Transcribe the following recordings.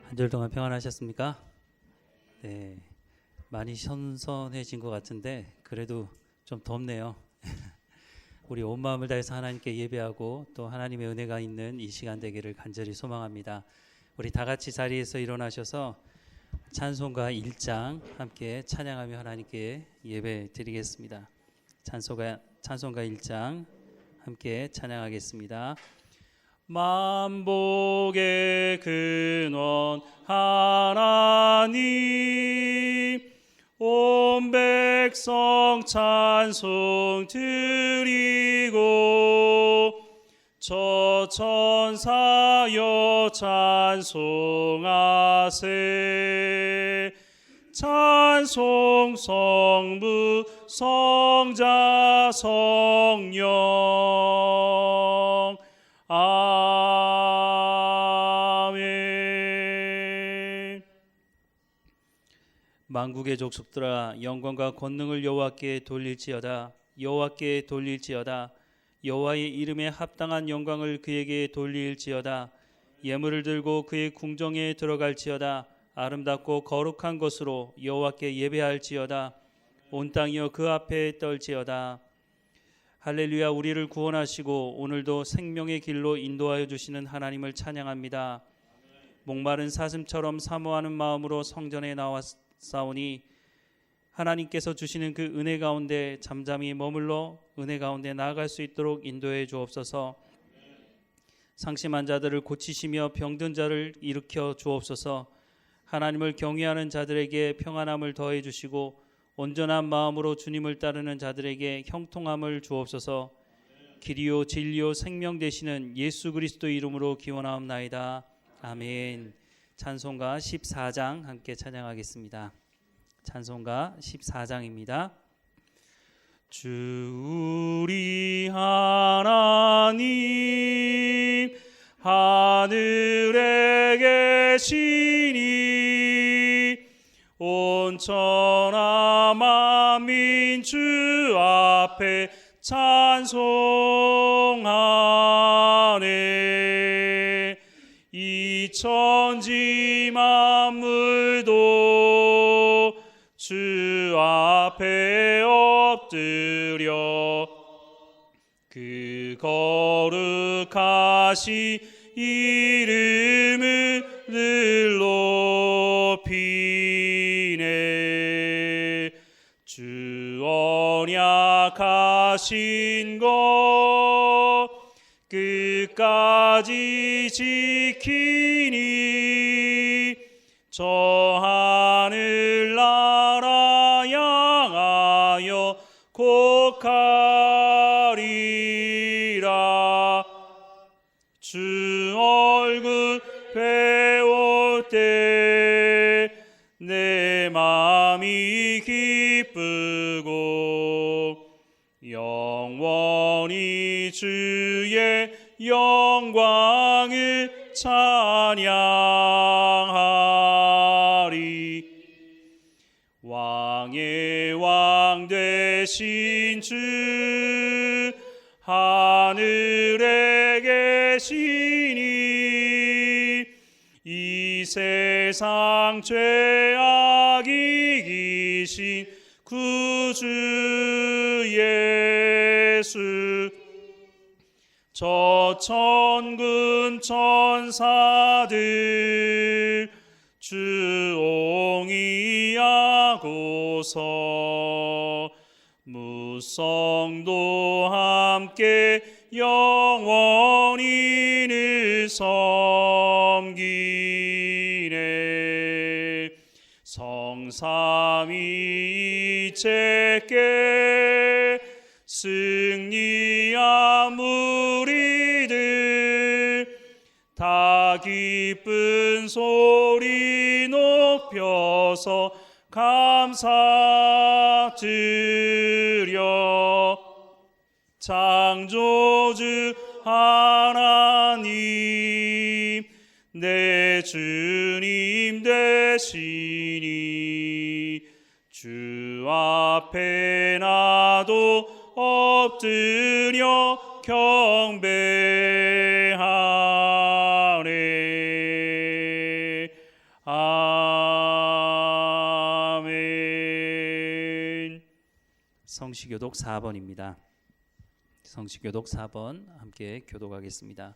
한 주일 동안 평안하셨습니까? 네, 많이 선선해진 것 같은데 그래도 좀 덥네요. 우리 온 마음을 다해서 하나님께 예배하고 또 하나님의 은혜가 있는 이 시간 되기를 간절히 소망합니다. 우리 다 같이 자리에서 일어나셔서 찬송가 1장 함께 찬양하며 하나님께 예배 드리겠습니다. 찬송가 1장 함께 찬양하겠습니다. 만복의 근원 하나님, 온 백성 찬송 드리고 저 천사여 찬송하세. 찬송 성부 성자 성령 아멘. 만국의 족속들아 영광과 권능을 여호와께 돌릴지어다. 여호와께 돌릴지어다. 여호와의 이름에 합당한 영광을 그에게 돌릴지어다. 예물을 들고 그의 궁정에 들어갈지어다. 아름답고 거룩한 것으로 여호와께 예배할지어다. 온 땅이여 그 앞에 떨지어다. 할렐루야. 우리를 구원하시고 오늘도 생명의 길로 인도하여 주시는 하나님을 찬양합니다. 목마른 사슴처럼 사모하는 마음으로 성전에 나왔사오니 하나님께서 주시는 그 은혜 가운데 잠잠히 머물러 은혜 가운데 나아갈 수 있도록 인도해 주옵소서. 상심한 자들을 고치시며 병든 자를 일으켜 주옵소서. 하나님을 경외하는 자들에게 평안함을 더해 주시고 온전한 마음으로 주님을 따르는 자들에게 형통함을 주옵소서. 길이요 진리요 생명 되시는 예수 그리스도 이름으로 기원하옵나이다. 아멘. 찬송가 14장 함께 찬양하겠습니다. 찬송가 14장입니다. 주 우리 하나님 하늘에 계시니 온 천하 만민 주 앞에 찬송하네. 이 천지 만물도 주 앞에 엎드려 그 거룩하신 이름을 늘 높이네. 주 언약하신 것 끝까지 지키니 저 하늘나라 향하여 곡하리라. 주 얼굴 배울 때 내 마음이 기쁘고 영원히 주의 영광을 찬양하리. 왕의 왕 되신 주 하늘에 계시니 이 세상 죄악 이기신 구주 예수 저 천군 천사들 주옹이하고서 무성도 함께 영원히 늘 섬기네. 성삼위이체께 승리한 무리들 다 기쁜 소리 높여서 감사드려. 창조주 하나님 내 주님 되시니 주 앞에 나도 엎드려 경배하네. 성시교독 4번입니다. 성시교독 4번 함께 교독하겠습니다.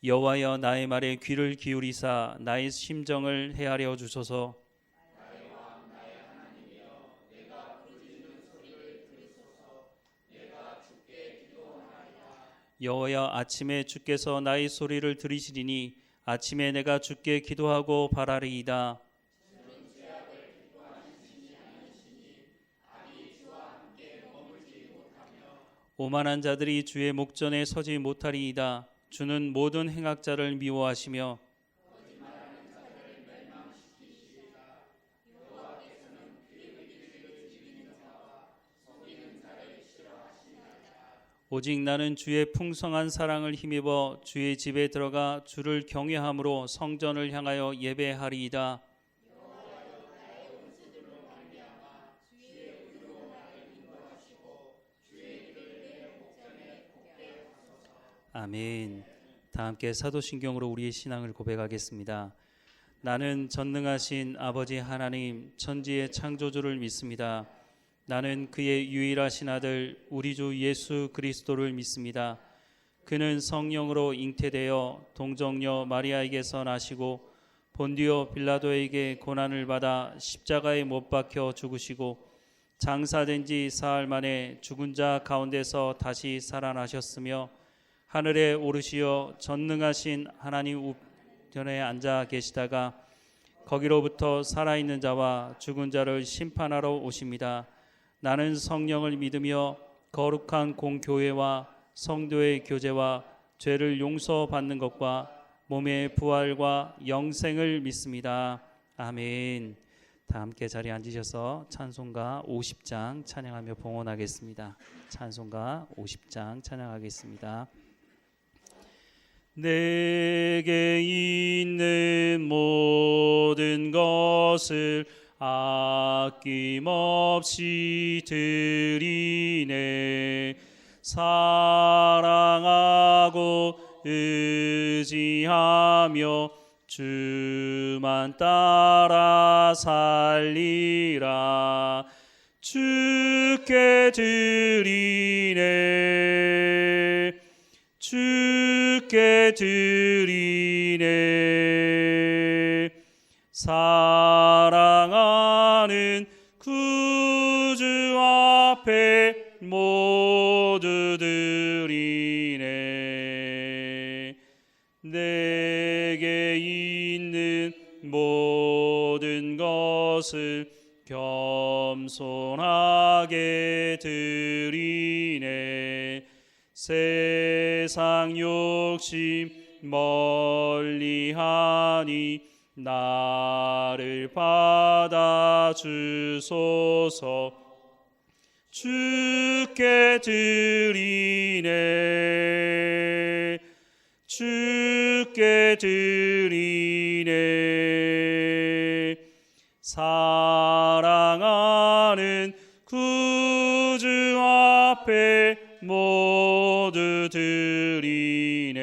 여호와여 나의 말에 귀를 기울이사 나의 심정을 헤아려 주소서. 여호와여 아침에 주께서 나의 소리를 들으시리니 아침에 내가 주께 기도하고 바라리이다. 오만한 자들이 주의 목전에 서지 못하리이다. 주는 모든 행악자를 미워하시며 오직 나는 주의 풍성한 사랑을 힘입어 주의 집에 들어가 주를 경외함으로 성전을 향하여 예배하리이다. 아멘. 다 함께 사도신경으로 우리의 신앙을 고백하겠습니다. 나는 전능하신 아버지 하나님 천지의 창조주를 믿습니다. 나는 그의 유일하신 아들 우리 주 예수 그리스도를 믿습니다. 그는 성령으로 잉태되어 동정녀 마리아에게서 나시고 본디오 빌라도에게 고난을 받아 십자가에 못 박혀 죽으시고 장사된 지 사흘 만에 죽은 자 가운데서 다시 살아나셨으며 하늘에 오르시어 전능하신 하나님 우편에 앉아 계시다가 거기로부터 살아있는 자와 죽은 자를 심판하러 오십니다. 나는 성령을 믿으며 거룩한 공교회와 성도의 교제와 죄를 용서받는 것과 몸의 부활과 영생을 믿습니다. 아멘. 다 함께 자리에 앉으셔서 찬송가 50장 찬양하며 봉헌하겠습니다. 찬송가 50장 찬양하겠습니다. 내게 있는 모든 것을 아낌없이 드리네. 사랑하고 의지하며 주만 따라 살리라. 주께 드리네. 주께 드리네. 사랑하는 구주 앞에 모두 드리네. 내게 있는 모든 것을 겸손하게 드리네. 세상 욕심 멀리하니 나를 받아주소서. 주께 드리네. 주께 드리네. 사랑하는 구주 앞에 모두 드리네.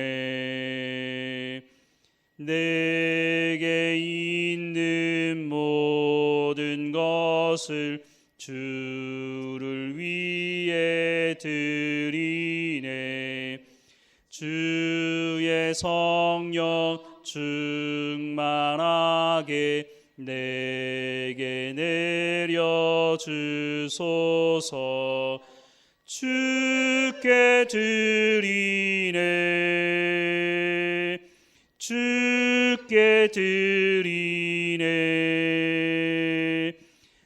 내게 있는 모든 것을 주를 위해 드리네. 주의 성령 충만하게 내게 내려주소서. 주께 드리네. 주께 드리네.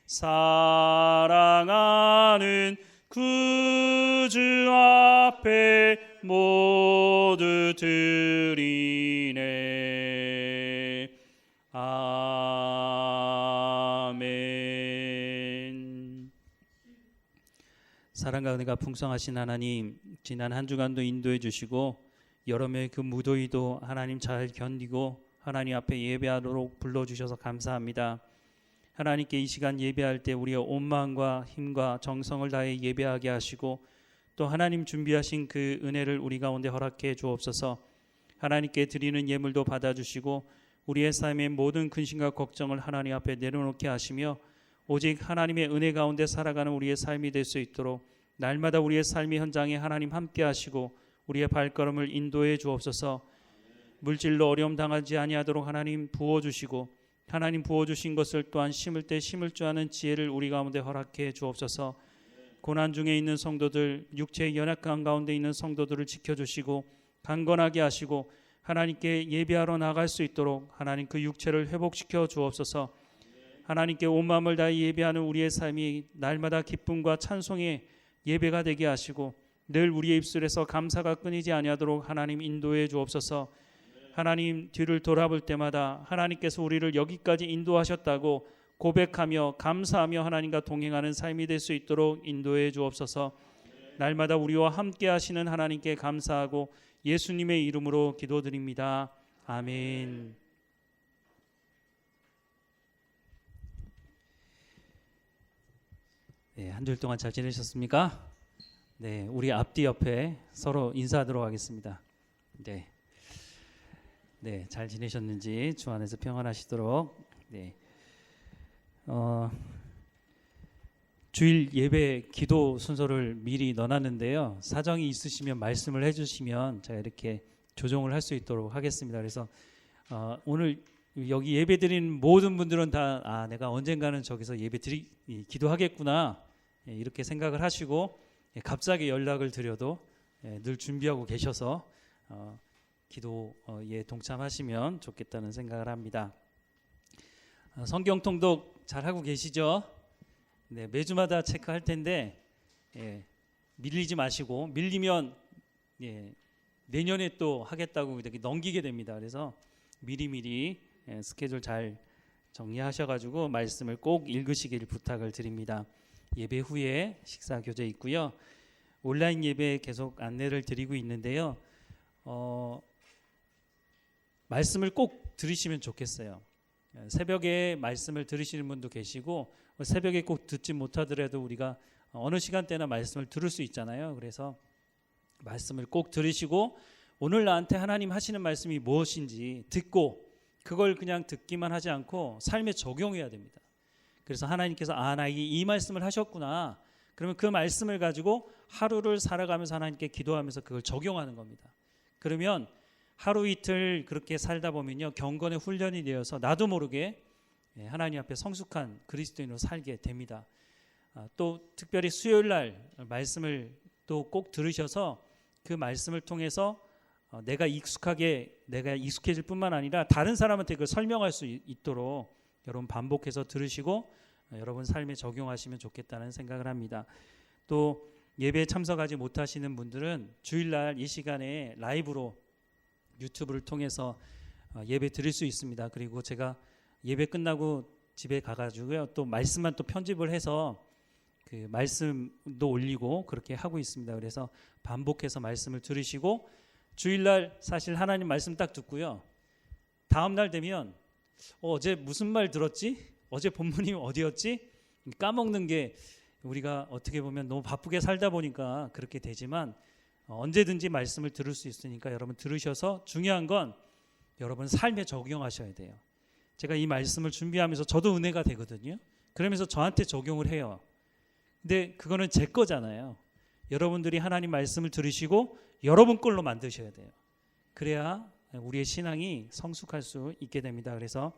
사랑하는 구주 앞에 모두 드리네. 아멘. 사랑과 은혜가 풍성하신 하나님, 지난 한 주간도 인도해 주시고 여러 명의 그 무더위도 하나님 잘 견디고 하나님 앞에 예배하도록 불러주셔서 감사합니다. 하나님께 이 시간 예배할 때 우리의 온 마음과 힘과 정성을 다해 예배하게 하시고 또 하나님 준비하신 그 은혜를 우리 가운데 허락해 주옵소서. 하나님께 드리는 예물도 받아주시고 우리의 삶의 모든 근심과 걱정을 하나님 앞에 내려놓게 하시며 오직 하나님의 은혜 가운데 살아가는 우리의 삶이 될 수 있도록 날마다 우리의 삶의 현장에 하나님 함께 하시고 우리의 발걸음을 인도해 주옵소서. 물질로 어려움 당하지 아니하도록 하나님 부어주시고 하나님 부어주신 것을 또한 심을 때 심을 줄 아는 지혜를 우리 가운데 허락해 주옵소서. 고난 중에 있는 성도들, 육체의 연약한 가운데 있는 성도들을 지켜주시고 강건하게 하시고 하나님께 예배하러 나갈 수 있도록 하나님 그 육체를 회복시켜 주옵소서. 하나님께 온 마음을 다해 예배하는 우리의 삶이 날마다 기쁨과 찬송의 예배가 되게 하시고 늘 우리의 입술에서 감사가 끊이지 아니하도록 하나님 인도해 주옵소서. 하나님 뒤를 돌아볼 때마다 하나님께서 우리를 여기까지 인도하셨다고 고백하며 감사하며 하나님과 동행하는 삶이 될 수 있도록 인도해 주옵소서. 날마다 우리와 함께 하시는 하나님께 감사하고 예수님의 이름으로 기도드립니다. 아멘. 네, 한 주일 동안 잘 지내셨습니까? 네, 우리 앞뒤 옆에 서로 인사하도록 하겠습니다. 네, 잘 지내셨는지 주 안에서 평안하시도록. 네, 주일 예배 기도 순서를 미리 넣어놨는데요. 사정이 있으시면 말씀을 해주시면 제가 이렇게 조정을 할 수 있도록 하겠습니다. 그래서 오늘 여기 예배 드리는 모든 분들은 다 내가 언젠가는 저기서 기도하겠구나 이렇게 생각을 하시고 갑자기 연락을 드려도 늘 준비하고 계셔서 기도에 동참하시면 좋겠다는 생각을 합니다. 성경 통독 잘 하고 계시죠? 네, 매주마다 체크할 텐데 밀리지 마시고 밀리면 내년에 또 하겠다고 이렇게 넘기게 됩니다. 그래서 미리미리 스케줄 잘 정리하셔가지고 말씀을 꼭 읽으시길 부탁을 드립니다. 예배 후에 식사 교재 있고요. 온라인 예배 계속 안내를 드리고 있는데요. 말씀을 꼭 들으시면 좋겠어요. 새벽에 말씀을 들으시는 분도 계시고 새벽에 꼭 듣지 못하더라도 우리가 어느 시간대나 말씀을 들을 수 있잖아요. 그래서 말씀을 꼭 들으시고 오늘 나한테 하나님 하시는 말씀이 무엇인지 듣고 그걸 그냥 듣기만 하지 않고 삶에 적용해야 됩니다. 그래서 하나님께서 나 이 말씀을 하셨구나. 그러면 그 말씀을 가지고 하루를 살아가면서 하나님께 기도하면서 그걸 적용하는 겁니다. 그러면 하루 이틀 그렇게 살다 보면요, 경건의 훈련이 되어서 나도 모르게 하나님 앞에 성숙한 그리스도인으로 살게 됩니다. 또 특별히 수요일 날 말씀을 또 꼭 들으셔서 그 말씀을 통해서 내가 익숙해질 뿐만 아니라 다른 사람한테 그걸 설명할 수 있도록 여러분 반복해서 들으시고 여러분 삶에 적용하시면 좋겠다는 생각을 합니다. 또 예배에 참석하지 못하시는 분들은 주일날 이 시간에 라이브로 유튜브를 통해서 예배 드릴 수 있습니다. 그리고 제가 예배 끝나고 집에 가가지고요, 또 말씀만 또 편집을 해서 그 말씀도 올리고 그렇게 하고 있습니다. 그래서 반복해서 말씀을 들으시고 주일날 사실 하나님 말씀 딱 듣고요, 다음 날 되면 어제 무슨 말 들었지? 어제 본문이 어디였지? 까먹는 게 우리가 어떻게 보면 너무 바쁘게 살다 보니까 그렇게 되지만 언제든지 말씀을 들을 수 있으니까 여러분 들으셔서 중요한 건 여러분 삶에 적용하셔야 돼요. 제가 이 말씀을 준비하면서 저도 은혜가 되거든요. 그러면서 저한테 적용을 해요. 근데 그거는 제 거잖아요. 여러분들이 하나님 말씀을 들으시고 여러분 걸로 만드셔야 돼요. 그래야 우리의 신앙이 성숙할 수 있게 됩니다. 그래서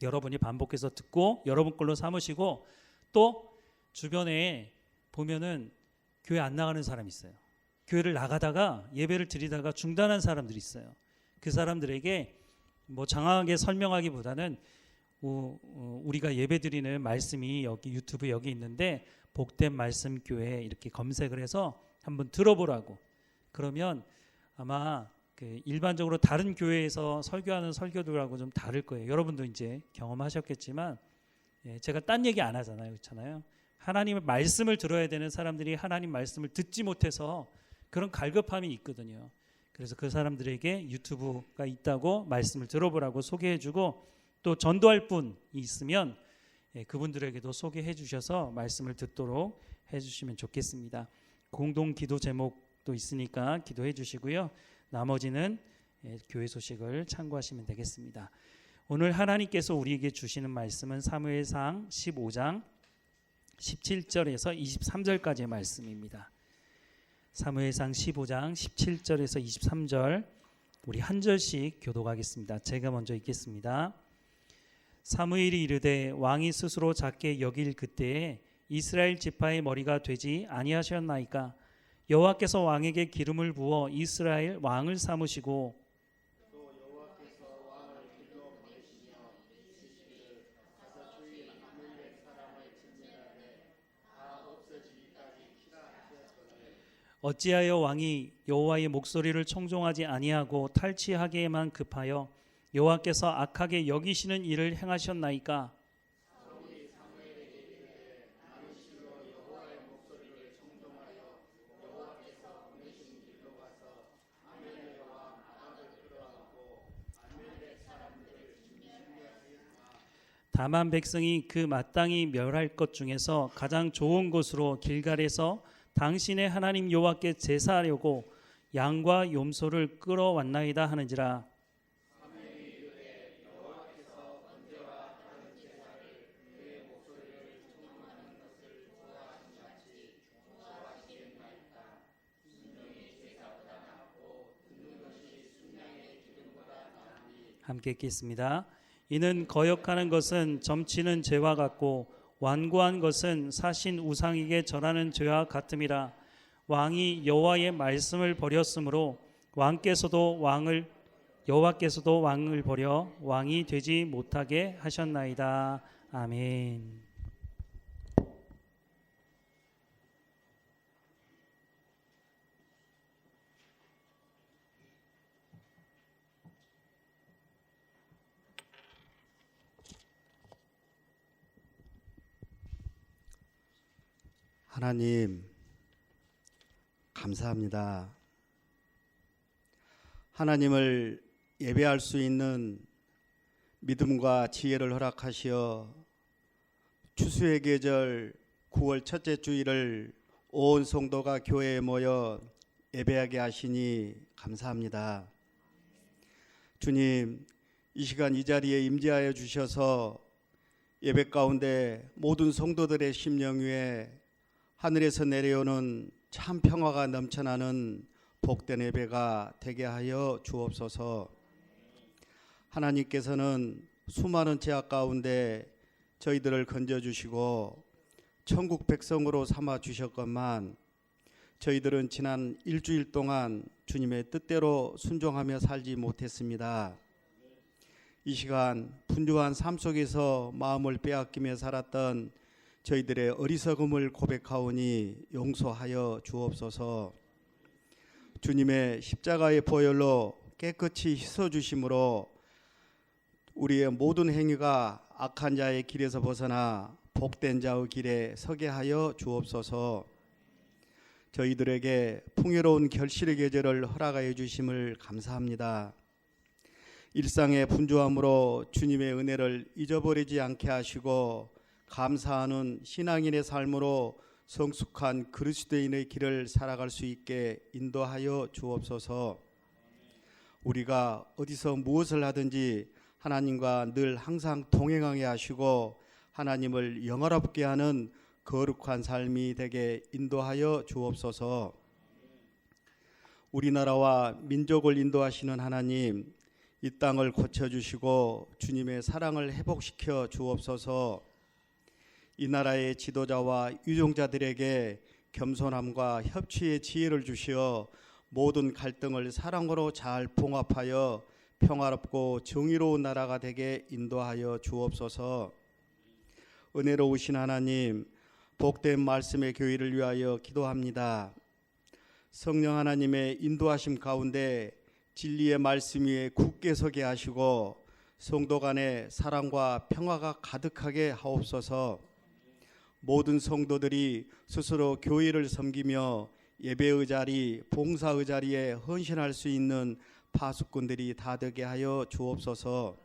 여러분이 반복해서 듣고 여러분 걸로 삼으시고, 또 주변에 보면은 교회 안 나가는 사람이 있어요. 교회를 나가다가 예배를 드리다가 중단한 사람들이 있어요. 그 사람들에게 뭐 장황하게 설명하기보다는 우리가 예배 드리는 말씀이 여기 유튜브 여기 있는데 복된 말씀 교회 이렇게 검색을 해서 한번 들어보라고. 그러면 아마 그 일반적으로 다른 교회에서 설교하는 설교들하고 좀 다를 거예요. 여러분도 이제 경험하셨겠지만 제가 딴 얘기 안 하잖아요. 그렇잖아요. 하나님의 말씀을 들어야 되는 사람들이 하나님 말씀을 듣지 못해서 그런 갈급함이 있거든요. 그래서 그 사람들에게 유튜브가 있다고 말씀을 들어보라고 소개해주고, 또 전도할 분이 있으면 그분들에게도 소개해 주셔서 말씀을 듣도록 해주시면 좋겠습니다. 공동 기도 제목도 있으니까 기도해 주시고요. 나머지는 교회 소식을 참고하시면 되겠습니다. 오늘 하나님께서 우리에게 주시는 말씀은 사무엘상 15장 17절에서 23절까지의 말씀입니다. 사무엘상 15장 17절에서 23절 우리 한 절씩 교독하겠습니다. 제가 먼저 읽겠습니다. 사무엘이 이르되 왕이 스스로 작게 여길 그때에 이스라엘 지파의 머리가 되지 아니하셨나이까? 여호와께서 왕에게 기름을 부어 이스라엘 왕을 삼으시고 또 여호와께서 왕을 길로 보내시며 이스라엘 가서 주인 아말렉 사람을 진멸하되 다 없어지기까지 키라 하셨거늘 어찌하여 왕이 여호와의 목소리를 청종하지 아니하고 탈취하기에만 급하여 여호와께서 악하게 여기시는 일을 행하셨나이까? 사울이 사무엘에게 이르되 나는 실로 여호와의 목소리를 청종하여 여호와께서 보내신 길로 가서 아말렉 왕 아합을 끌어안고 아말렉 사람들을 진멸하였으나 다만 백성이 그 마땅히 멸할 것 중에서 가장 좋은 곳으로 길갈에서 당신의 하나님 여호와께 제사하려고 양과 염소를 끌어왔나이다 하는지라. 함께 읽겠습니다. 이는 거역하는 것은 점치는 죄와 같고 완고한 것은 사신 우상에게 절하는 죄와 같음이라. 왕이 여호와의 말씀을 버렸으므로 여호와께서도 왕을 버려 왕이 되지 못하게 하셨나이다. 아멘. 하나님 감사합니다. 하나님을 예배할 수 있는 믿음과 지혜를 허락하시어 추수의 계절 9월 첫째 주일을 온 성도가 교회에 모여 예배하게 하시니 감사합니다. 주님, 이 시간 이 자리에 임재하여 주셔서 예배 가운데 모든 성도들의 심령 위에 하늘에서 내려오는 참 평화가 넘쳐나는 복된 예배가 되게 하여 주옵소서. 하나님께서는 수많은 죄악 가운데 저희들을 건져주시고 천국 백성으로 삼아 주셨건만 저희들은 지난 일주일 동안 주님의 뜻대로 순종하며 살지 못했습니다. 이 시간 분주한 삶 속에서 마음을 빼앗기며 살았던 저희들의 어리석음을 고백하오니 용서하여 주옵소서. 주님의 십자가의 보혈로 깨끗이 씻어주심으로 우리의 모든 행위가 악한 자의 길에서 벗어나 복된 자의 길에 서게 하여 주옵소서. 저희들에게 풍요로운 결실의 계절을 허락하여 주심을 감사합니다. 일상의 분주함으로 주님의 은혜를 잊어버리지 않게 하시고 감사하는 신앙인의 삶으로 성숙한 그리스도인의 길을 살아갈 수 있게 인도하여 주옵소서. 우리가 어디서 무엇을 하든지 하나님과 늘 항상 동행하게 하시고 하나님을 영화롭게 하는 거룩한 삶이 되게 인도하여 주옵소서. 우리나라와 민족을 인도하시는 하나님, 이 땅을 고쳐주시고 주님의 사랑을 회복시켜 주옵소서. 이 나라의 지도자와 유종자들에게 겸손함과 협치의 지혜를 주시어 모든 갈등을 사랑으로 잘 봉합하여 평화롭고 정의로운 나라가 되게 인도하여 주옵소서. 은혜로우신 하나님, 복된 말씀의 교회를 위하여 기도합니다. 성령 하나님의 인도하심 가운데 진리의 말씀 위에 굳게 서게 하시고 성도 간의 사랑과 평화가 가득하게 하옵소서. 모든 성도들이 스스로 교회를 섬기며 예배의 자리, 봉사의 자리에 헌신할 수 있는 파수꾼들이 다 되게 하여 주옵소서.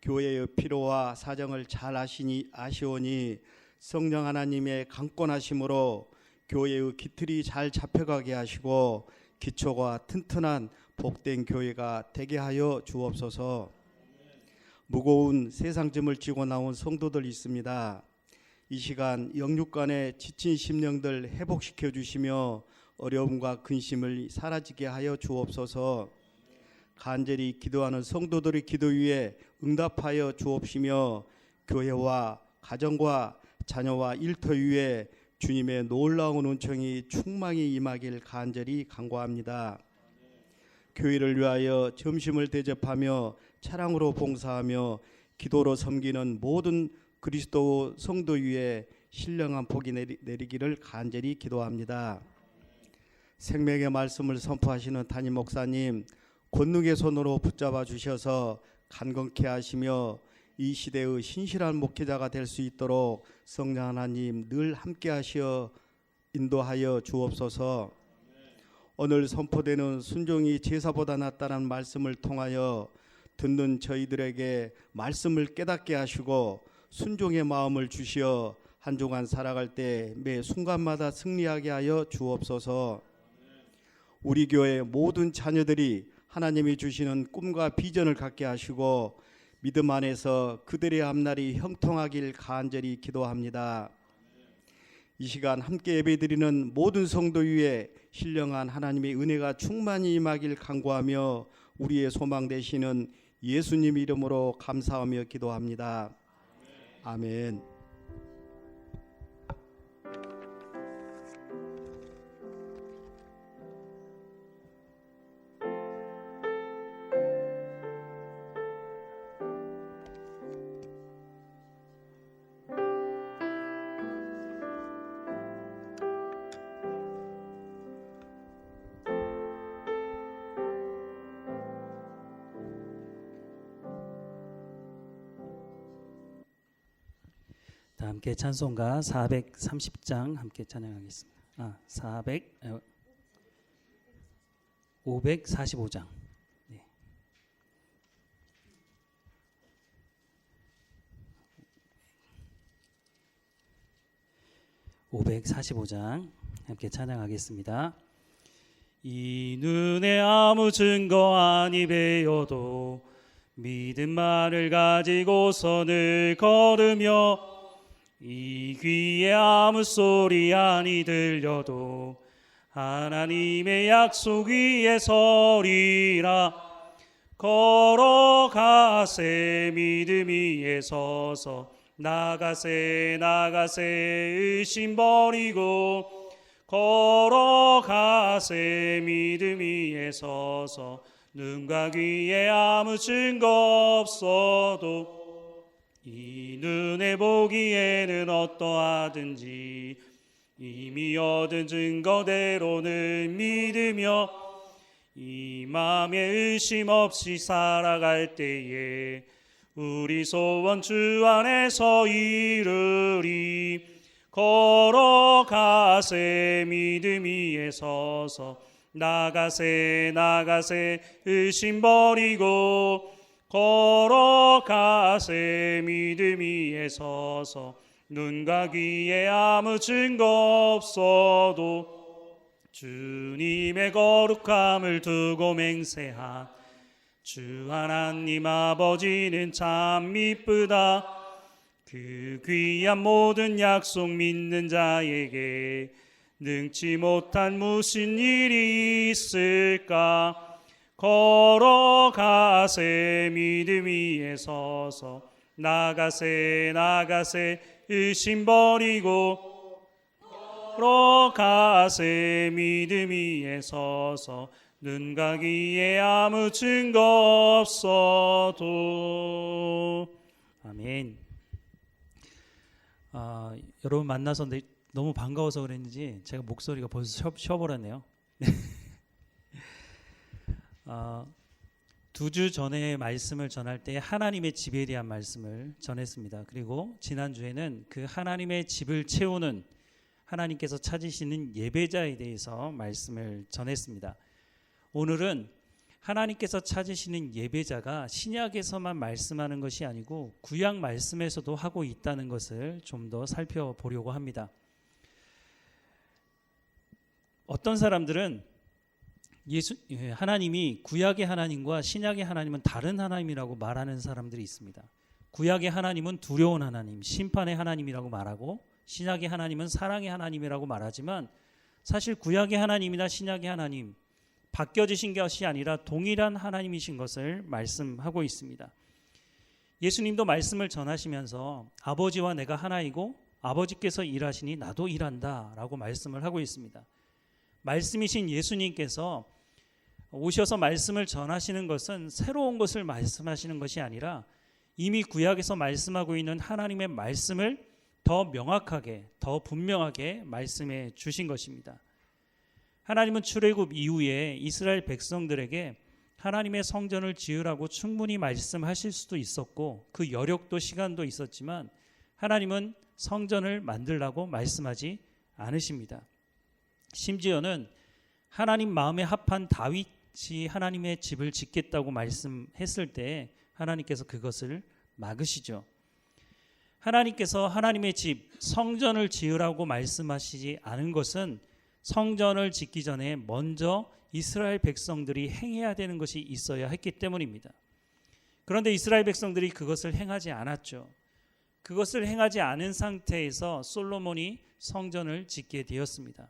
교회의 필요와 사정을 잘 아시오니 성령 하나님의 강권하심으로 교회의 기틀이 잘 잡혀가게 하시고 기초가 튼튼한 복된 교회가 되게 하여 주옵소서. 무거운 세상 짐을 지고 나온 성도들 있습니다. 이 시간 영육간의 지친 심령들 회복시켜 주시며 어려움과 근심을 사라지게 하여 주옵소서. 간절히 기도하는 성도들의 기도 위에 응답하여 주옵시며 교회와 가정과 자녀와 일터 위에 주님의 놀라운 은총이 충만히 임하길 간절히 간구합니다. 교회를 위하여 점심을 대접하며 차량으로 봉사하며 기도로 섬기는 모든 그리스도 성도 위에 신령한 복이 내리기를 간절히 기도합니다. 생명의 말씀을 선포하시는 담임 목사님 권능의 손으로 붙잡아 주셔서 간건케 하시며 이 시대의 신실한 목회자가 될 수 있도록 성령 하나님 늘 함께 하시어 인도하여 주옵소서. 오늘 선포되는 순종이 제사보다 낫다는 말씀을 통하여 듣는 저희들에게 말씀을 깨닫게 하시고 순종의 마음을 주시어 한 주간 살아갈 때 매 순간마다 승리하게 하여 주옵소서. 우리 교회 모든 자녀들이 하나님이 주시는 꿈과 비전을 갖게 하시고 믿음 안에서 그들의 앞날이 형통하길 간절히 기도합니다. 이 시간 함께 예배드리는 모든 성도 위에 신령한 하나님의 은혜가 충만히 임하길 간구하며 우리의 소망 되시는 예수님 이름으로 감사하며 기도합니다. 아멘. 함께 찬송가 430장 함께 찬양하겠습니다. 545장. 네. 545장 함께 찬양하겠습니다. 이 눈에 아무 증거 아니 배워도 믿음만을 가지고 선을 걸으며 이 귀에 아무 소리 아니 들려도 하나님의 약속 위에 서리라. 걸어가세 믿음 위에 서서 나가세 의심 버리고 걸어가세 믿음 위에 서서 눈과 귀에 아무 증거 없어도 이 눈에 보기에는 어떠하든지 이미 얻은 증거대로는 믿으며 이 마음에 의심 없이 살아갈 때에 우리 소원 주 안에서 이루리. 걸어가세 믿음 위에 서서 나가세 의심 버리고 걸어가세 믿음 위에 서서 눈과 귀에 아무 증거 없어도 주님의 거룩함을 두고 맹세한 주 하나님 아버지는 참 미쁘다. 그 귀한 모든 약속 믿는 자에게 능치 못한 무슨 일이 있을까. 걸어가세 믿음 위에 서서 나가세 의심 버리고 걸어가세 믿음 위에 서서 눈과 귀에 아무 증거 없어도. 아멘. 여러분 만나서 너무 반가워서 그랬는지 제가 목소리가 벌써 쉬어버렸네요. 2주 전에 말씀을 전할 때 하나님의 집에 대한 말씀을 전했습니다. 그리고 지난주에는 그 하나님의 집을 채우는 하나님께서 찾으시는 예배자에 대해서 말씀을 전했습니다. 오늘은 하나님께서 찾으시는 예배자가 신약에서만 말씀하는 것이 아니고 구약 말씀에서도 하고 있다는 것을 좀 더 살펴보려고 합니다. 어떤 사람들은 하나님이 구약의 하나님과 신약의 하나님은 다른 하나님이라고 말하는 사람들이 있습니다. 구약의 하나님은 두려운 하나님, 심판의 하나님이라고 말하고 신약의 하나님은 사랑의 하나님이라고 말하지만 사실 구약의 하나님이나 신약의 하나님 바뀌어지신 것이 아니라 동일한 하나님이신 것을 말씀하고 있습니다. 예수님도 말씀을 전하시면서 아버지와 내가 하나이고 아버지께서 일하시니 나도 일한다 라고 말씀을 하고 있습니다. 말씀이신 예수님께서 오셔서 말씀을 전하시는 것은 새로운 것을 말씀하시는 것이 아니라 이미 구약에서 말씀하고 있는 하나님의 말씀을 더 명확하게, 더 분명하게 말씀해 주신 것입니다. 하나님은 출애굽 이후에 이스라엘 백성들에게 하나님의 성전을 지으라고 충분히 말씀하실 수도 있었고 그 여력도 시간도 있었지만 하나님은 성전을 만들라고 말씀하지 않으십니다. 심지어는 하나님 마음에 합한 다윗이 하나님의 집을 짓겠다고 말씀했을 때 하나님께서 그것을 막으시죠. 하나님께서 하나님의 집, 성전을 지으라고 말씀하시지 않은 것은 성전을 짓기 전에 먼저 이스라엘 백성들이 행해야 되는 것이 있어야 했기 때문입니다. 그런데 이스라엘 백성들이 그것을 행하지 않았죠. 그것을 행하지 않은 상태에서 솔로몬이 성전을 짓게 되었습니다.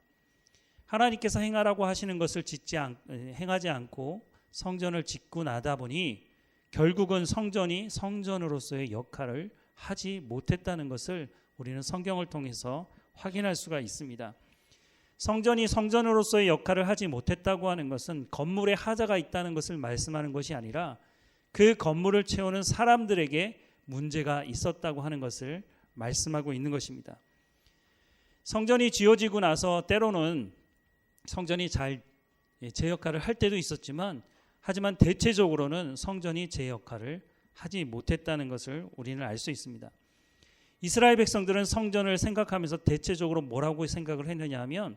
하나님께서 행하라고 하시는 것을 행하지 않고 성전을 짓고 나다 보니 결국은 성전이 성전으로서의 역할을 하지 못했다는 것을 우리는 성경을 통해서 확인할 수가 있습니다. 성전이 성전으로서의 역할을 하지 못했다고 하는 것은 건물에 하자가 있다는 것을 말씀하는 것이 아니라 그 건물을 채우는 사람들에게 문제가 있었다고 하는 것을 말씀하고 있는 것입니다. 성전이 지어지고 나서 때로는 성전이 잘 제 역할을 할 때도 있었지만 하지만 대체적으로는 성전이 제 역할을 하지 못했다는 것을 우리는 알 수 있습니다. 이스라엘 백성들은 성전을 생각하면서 대체적으로 뭐라고 생각을 했느냐 하면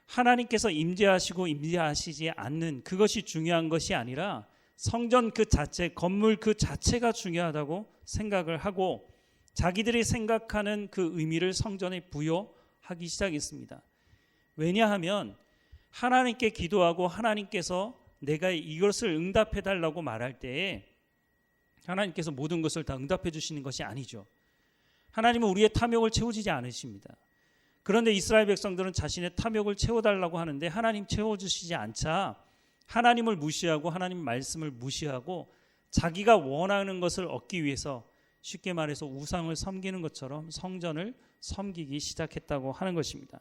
하나님께서 임재하시고 임재하시지 않는 그것이 중요한 것이 아니라 성전 그 자체, 건물 그 자체가 중요하다고 생각을 하고 자기들이 생각하는 그 의미를 성전에 부여하기 시작했습니다. 왜냐하면 하나님께 기도하고 하나님께서 내가 이것을 응답해 달라고 말할 때에 하나님께서 모든 것을 다 응답해 주시는 것이 아니죠. 하나님은 우리의 탐욕을 채우지 않으십니다. 그런데 이스라엘 백성들은 자신의 탐욕을 채워달라고 하는데 하나님 채워주시지 않자 하나님을 무시하고 하나님 말씀을 무시하고 자기가 원하는 것을 얻기 위해서 쉽게 말해서 우상을 섬기는 것처럼 성전을 섬기기 시작했다고 하는 것입니다.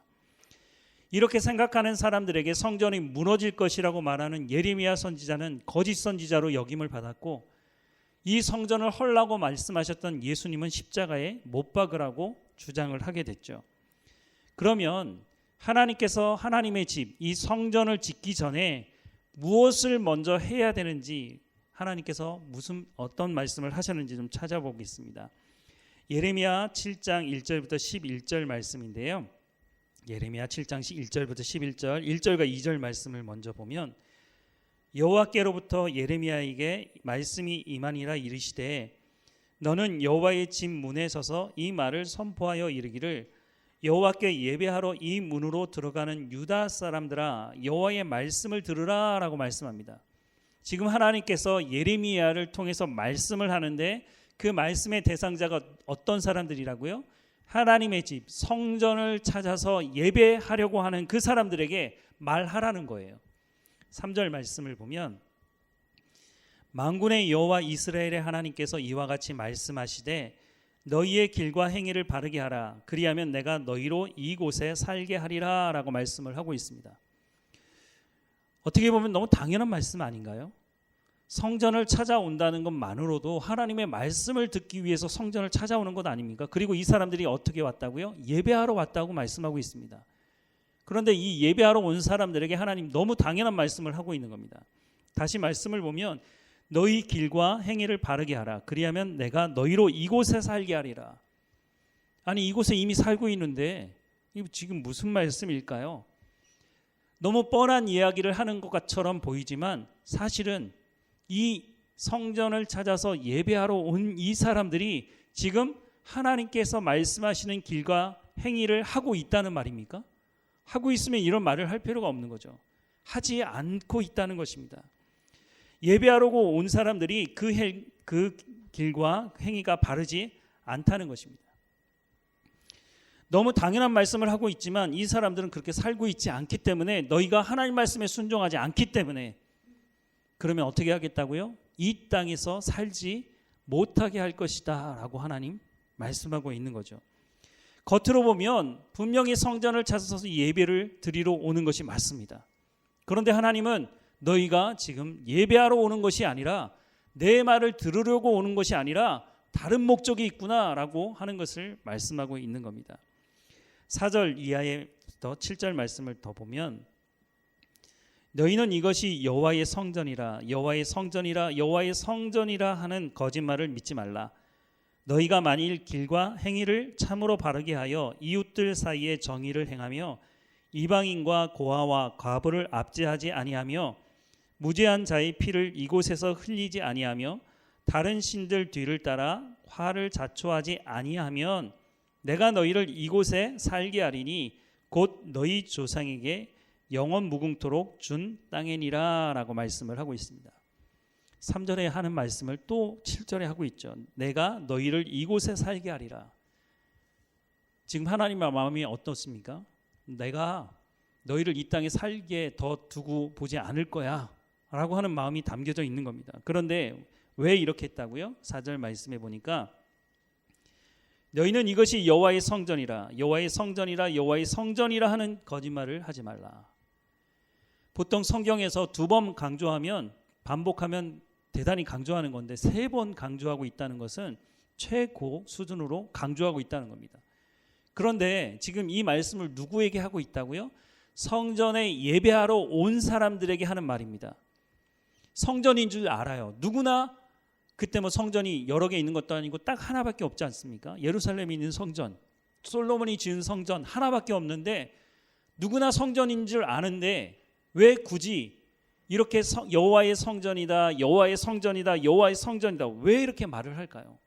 이렇게 생각하는 사람들에게 성전이 무너질 것이라고 말하는 예레미야 선지자는 거짓 선지자로 역임을 받았고 이 성전을 헐라고 말씀하셨던 예수님은 십자가에 못 박으라고 주장을 하게 됐죠. 그러면 하나님께서 하나님의 집, 이 성전을 짓기 전에 무엇을 먼저 해야 되는지 하나님께서 어떤 말씀을 하셨는지 좀 찾아보겠습니다. 예레미야 7장 1절부터 11절 말씀인데요. 예레미야 7장 1절부터 11절, 1절과 2절 말씀을 먼저 보면 여호와께로부터 예레미야에게 말씀이 임하니라 이르시되 너는 여호와의 집 문에 서서 이 말을 선포하여 이르기를 여호와께 예배하러 이 문으로 들어가는 유다 사람들아 여호와의 말씀을 들으라 라고 말씀합니다. 지금 하나님께서 예레미야를 통해서 말씀을 하는데 그 말씀의 대상자가 어떤 사람들이라고요? 하나님의 집, 성전을 찾아서 예배하려고 하는 그 사람들에게 말하라는 거예요. 3절 말씀을 보면 만군의 여호와 이스라엘의 하나님께서 이와 같이 말씀하시되 너희의 길과 행위를 바르게 하라. 그리하면 내가 너희로 이곳에 살게 하리라 라고 말씀을 하고 있습니다. 어떻게 보면 너무 당연한 말씀 아닌가요? 성전을 찾아온다는 것만으로도 하나님의 말씀을 듣기 위해서 성전을 찾아오는 것 아닙니까? 그리고 이 사람들이 어떻게 왔다고요? 예배하러 왔다고 말씀하고 있습니다. 그런데 이 예배하러 온 사람들에게 하나님 너무 당연한 말씀을 하고 있는 겁니다. 다시 말씀을 보면 너희 길과 행위를 바르게 하라. 그리하면 내가 너희로 이곳에 살게 하리라. 아니 이곳에 이미 살고 있는데 이거 지금 무슨 말씀일까요? 너무 뻔한 이야기를 하는 것처럼 보이지만 사실은 이 성전을 찾아서 예배하러 온 이 사람들이 지금 하나님께서 말씀하시는 길과 행위를 하고 있다는 말입니까? 하고 있으면 이런 말을 할 필요가 없는 거죠. 하지 않고 있다는 것입니다. 예배하러 온 사람들이 그 길과 행위가 바르지 않다는 것입니다. 너무 당연한 말씀을 하고 있지만 이 사람들은 그렇게 살고 있지 않기 때문에, 너희가 하나님 말씀에 순종하지 않기 때문에, 그러면 어떻게 하겠다고요? 이 땅에서 살지 못하게 할 것이다 라고 하나님 말씀하고 있는 거죠. 겉으로 보면 분명히 성전을 찾아서 예배를 드리러 오는 것이 맞습니다. 그런데 하나님은 너희가 지금 예배하러 오는 것이 아니라, 내 말을 들으려고 오는 것이 아니라 다른 목적이 있구나라고 하는 것을 말씀하고 있는 겁니다. 4절 이하에 더 7절 말씀을 더 보면, 너희는 이것이 여호와의 성전이라 여호와의 성전이라 여호와의 성전이라 하는 거짓말을 믿지 말라. 너희가 만일 길과 행위를 참으로 바르게 하여 이웃들 사이에 정의를 행하며 이방인과 고아와 과부를 압제하지 아니하며 무죄한 자의 피를 이곳에서 흘리지 아니하며 다른 신들 뒤를 따라 화를 자초하지 아니하면 내가 너희를 이곳에 살게 하리니 곧 너희 조상에게 영원 무궁토록 준 땅이니라 라고 말씀을 하고 있습니다. 3절에 하는 말씀을 또 7절에 하고 있죠. 내가 너희를 이곳에 살게 하리라. 지금 하나님의 마음이 어떻습니까? 내가 너희를 이 땅에 살게 더 두고 보지 않을 거야 라고 하는 마음이 담겨져 있는 겁니다. 그런데 왜 이렇게 했다고요? 4절 말씀해 보니까, 너희는 이것이 여호와의 성전이라 여호와의 성전이라 여호와의 성전이라 하는 거짓말을 하지 말라. 보통 성경에서 2번 강조하면, 반복하면 대단히 강조하는 건데 3번 강조하고 있다는 것은 최고 수준으로 강조하고 있다는 겁니다. 그런데 지금 이 말씀을 누구에게 하고 있다고요? 성전에 예배하러 온 사람들에게 하는 말입니다. 성전인 줄 알아요. 누구나 그때 뭐 성전이 여러 개 있는 것도 아니고 딱 하나밖에 없지 않습니까? 예루살렘에 있는 성전, 솔로몬이 지은 성전 하나밖에 없는데 누구나 성전인 줄 아는데 왜 굳이 이렇게 여호와의 성전이다, 여호와의 성전이다, 여호와의 성전이다 왜 이렇게 말을 할까요?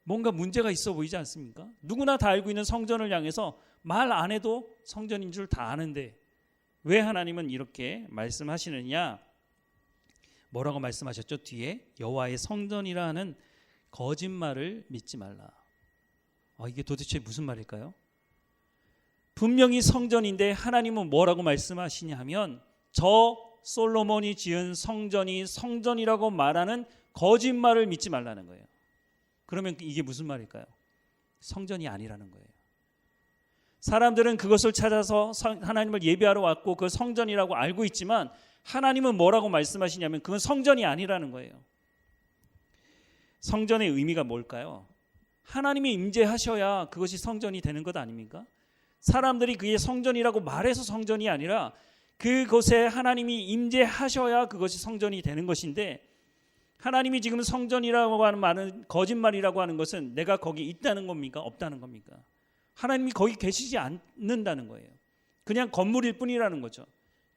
뭔가 문제가 있어 보이지 않습니까? 누구나 다 알고 있는 성전을 향해서 말 안 해도 성전인 줄 다 아는데 왜 하나님은 이렇게 말씀하시느냐? 뭐라고 말씀하셨죠? 뒤에 여호와의 성전이라는 거짓말을 믿지 말라. 이게 도대체 무슨 말일까요? 분명히 성전인데 하나님은 뭐라고 말씀하시냐 하면, 저 솔로몬이 지은 성전이 성전이라고 말하는 거짓말을 믿지 말라는 거예요. 그러면 이게 무슨 말일까요? 성전이 아니라는 거예요. 사람들은 그것을 찾아서 하나님을 예배하러 왔고 그 성전이라고 알고 있지만 하나님은 뭐라고 말씀하시냐면 그건 성전이 아니라는 거예요. 성전의 의미가 뭘까요? 하나님이 임재하셔야 그것이 성전이 되는 것 아닙니까? 사람들이 그게 성전이라고 말해서 성전이 아니라 그곳에 하나님이 임재하셔야 그것이 성전이 되는 것인데, 하나님이 지금 성전이라고 하는 말은 거짓말이라고 하는 것은 내가 거기 있다는 겁니까? 없다는 겁니까? 하나님이 거기 계시지 않는다는 거예요. 그냥 건물일 뿐이라는 거죠.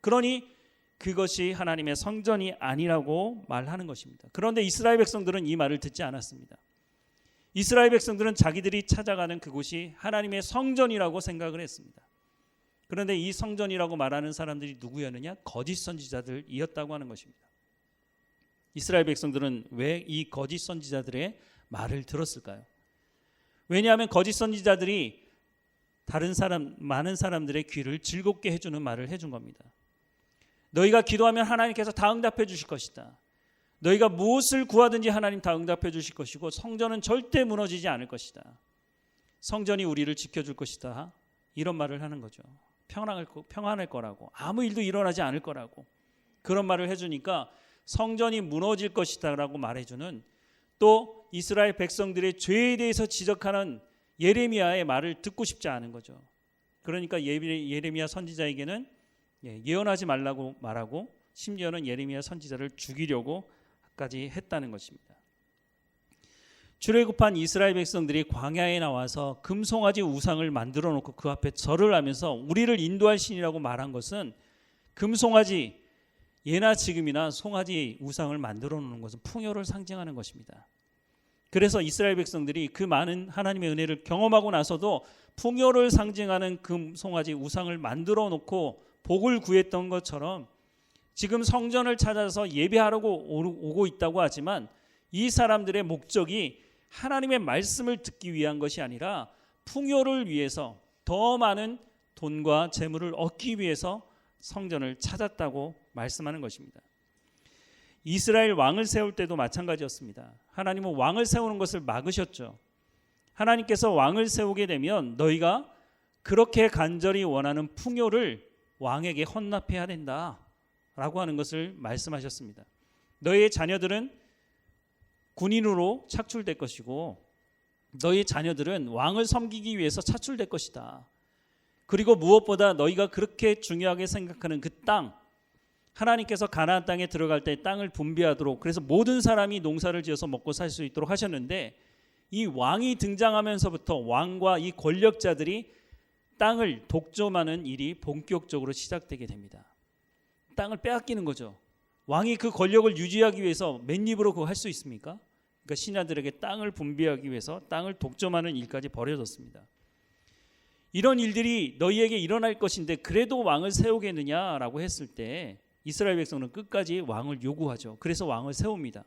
그러니 그것이 하나님의 성전이 아니라고 말하는 것입니다. 그런데 이스라엘 백성들은 이 말을 듣지 않았습니다. 이스라엘 백성들은 자기들이 찾아가는 그곳이 하나님의 성전이라고 생각을 했습니다. 그런데 이 성전이라고 말하는 사람들이 누구였느냐? 거짓 선지자들이었다고 하는 것입니다. 이스라엘 백성들은 왜 이 거짓 선지자들의 말을 들었을까요? 왜냐하면 거짓 선지자들이 많은 사람들의 귀를 즐겁게 해주는 말을 해준 겁니다. 너희가 기도하면 하나님께서 다 응답해 주실 것이다. 너희가 무엇을 구하든지 하나님 다 응답해 주실 것이고 성전은 절대 무너지지 않을 것이다. 성전이 우리를 지켜줄 것이다. 이런 말을 하는 거죠. 평안할 거라고, 아무 일도 일어나지 않을 거라고 그런 말을 해주니까 성전이 무너질 것이다 라고 말해주는, 또 이스라엘 백성들의 죄에 대해서 지적하는 예레미야의 말을 듣고 싶지 않은 거죠. 그러니까 예레미야 선지자에게는 예언하지 말라고 말하고 심지어는 예레미야 선지자를 죽이려고 까지 했다는 것입니다. 출애굽한 이스라엘 백성들이 광야에 나와서 금송아지 우상을 만들어 놓고 그 앞에 절을 하면서 우리를 인도할 신이라고 말한 것은, 금송아지, 예나 지금이나 송아지 우상을 만들어 놓는 것은 풍요를 상징하는 것입니다. 그래서 이스라엘 백성들이 그 많은 하나님의 은혜를 경험하고 나서도 풍요를 상징하는 금송아지 우상을 만들어 놓고 복을 구했던 것처럼 지금 성전을 찾아서 예배하려고 오고 있다고 하지만 이 사람들의 목적이 하나님의 말씀을 듣기 위한 것이 아니라 풍요를 위해서 더 많은 돈과 재물을 얻기 위해서 성전을 찾았다고 말씀하는 것입니다. 이스라엘 왕을 세울 때도 마찬가지였습니다. 하나님은 왕을 세우는 것을 막으셨죠. 하나님께서 왕을 세우게 되면 너희가 그렇게 간절히 원하는 풍요를 왕에게 헌납해야 된다라고 하는 것을 말씀하셨습니다. 너희의 자녀들은 군인으로 착출될 것이고 너희 자녀들은 왕을 섬기기 위해서 차출될 것이다. 그리고 무엇보다 너희가 그렇게 중요하게 생각하는 그 땅, 하나님께서 가나안 땅에 들어갈 때 땅을 분배하도록, 그래서 모든 사람이 농사를 지어서 먹고 살 수 있도록 하셨는데, 이 왕이 등장하면서부터 왕과 이 권력자들이 땅을 독점하는 일이 본격적으로 시작되게 됩니다. 땅을 빼앗기는 거죠. 왕이 그 권력을 유지하기 위해서 맨입으로 그거 할 수 있습니까? 그러니까 신하들에게 땅을 분배하기 위해서 땅을 독점하는 일까지 벌어졌습니다. 이런 일들이 너희에게 일어날 것인데 그래도 왕을 세우겠느냐라고 했을 때 이스라엘 백성은 끝까지 왕을 요구하죠. 그래서 왕을 세웁니다.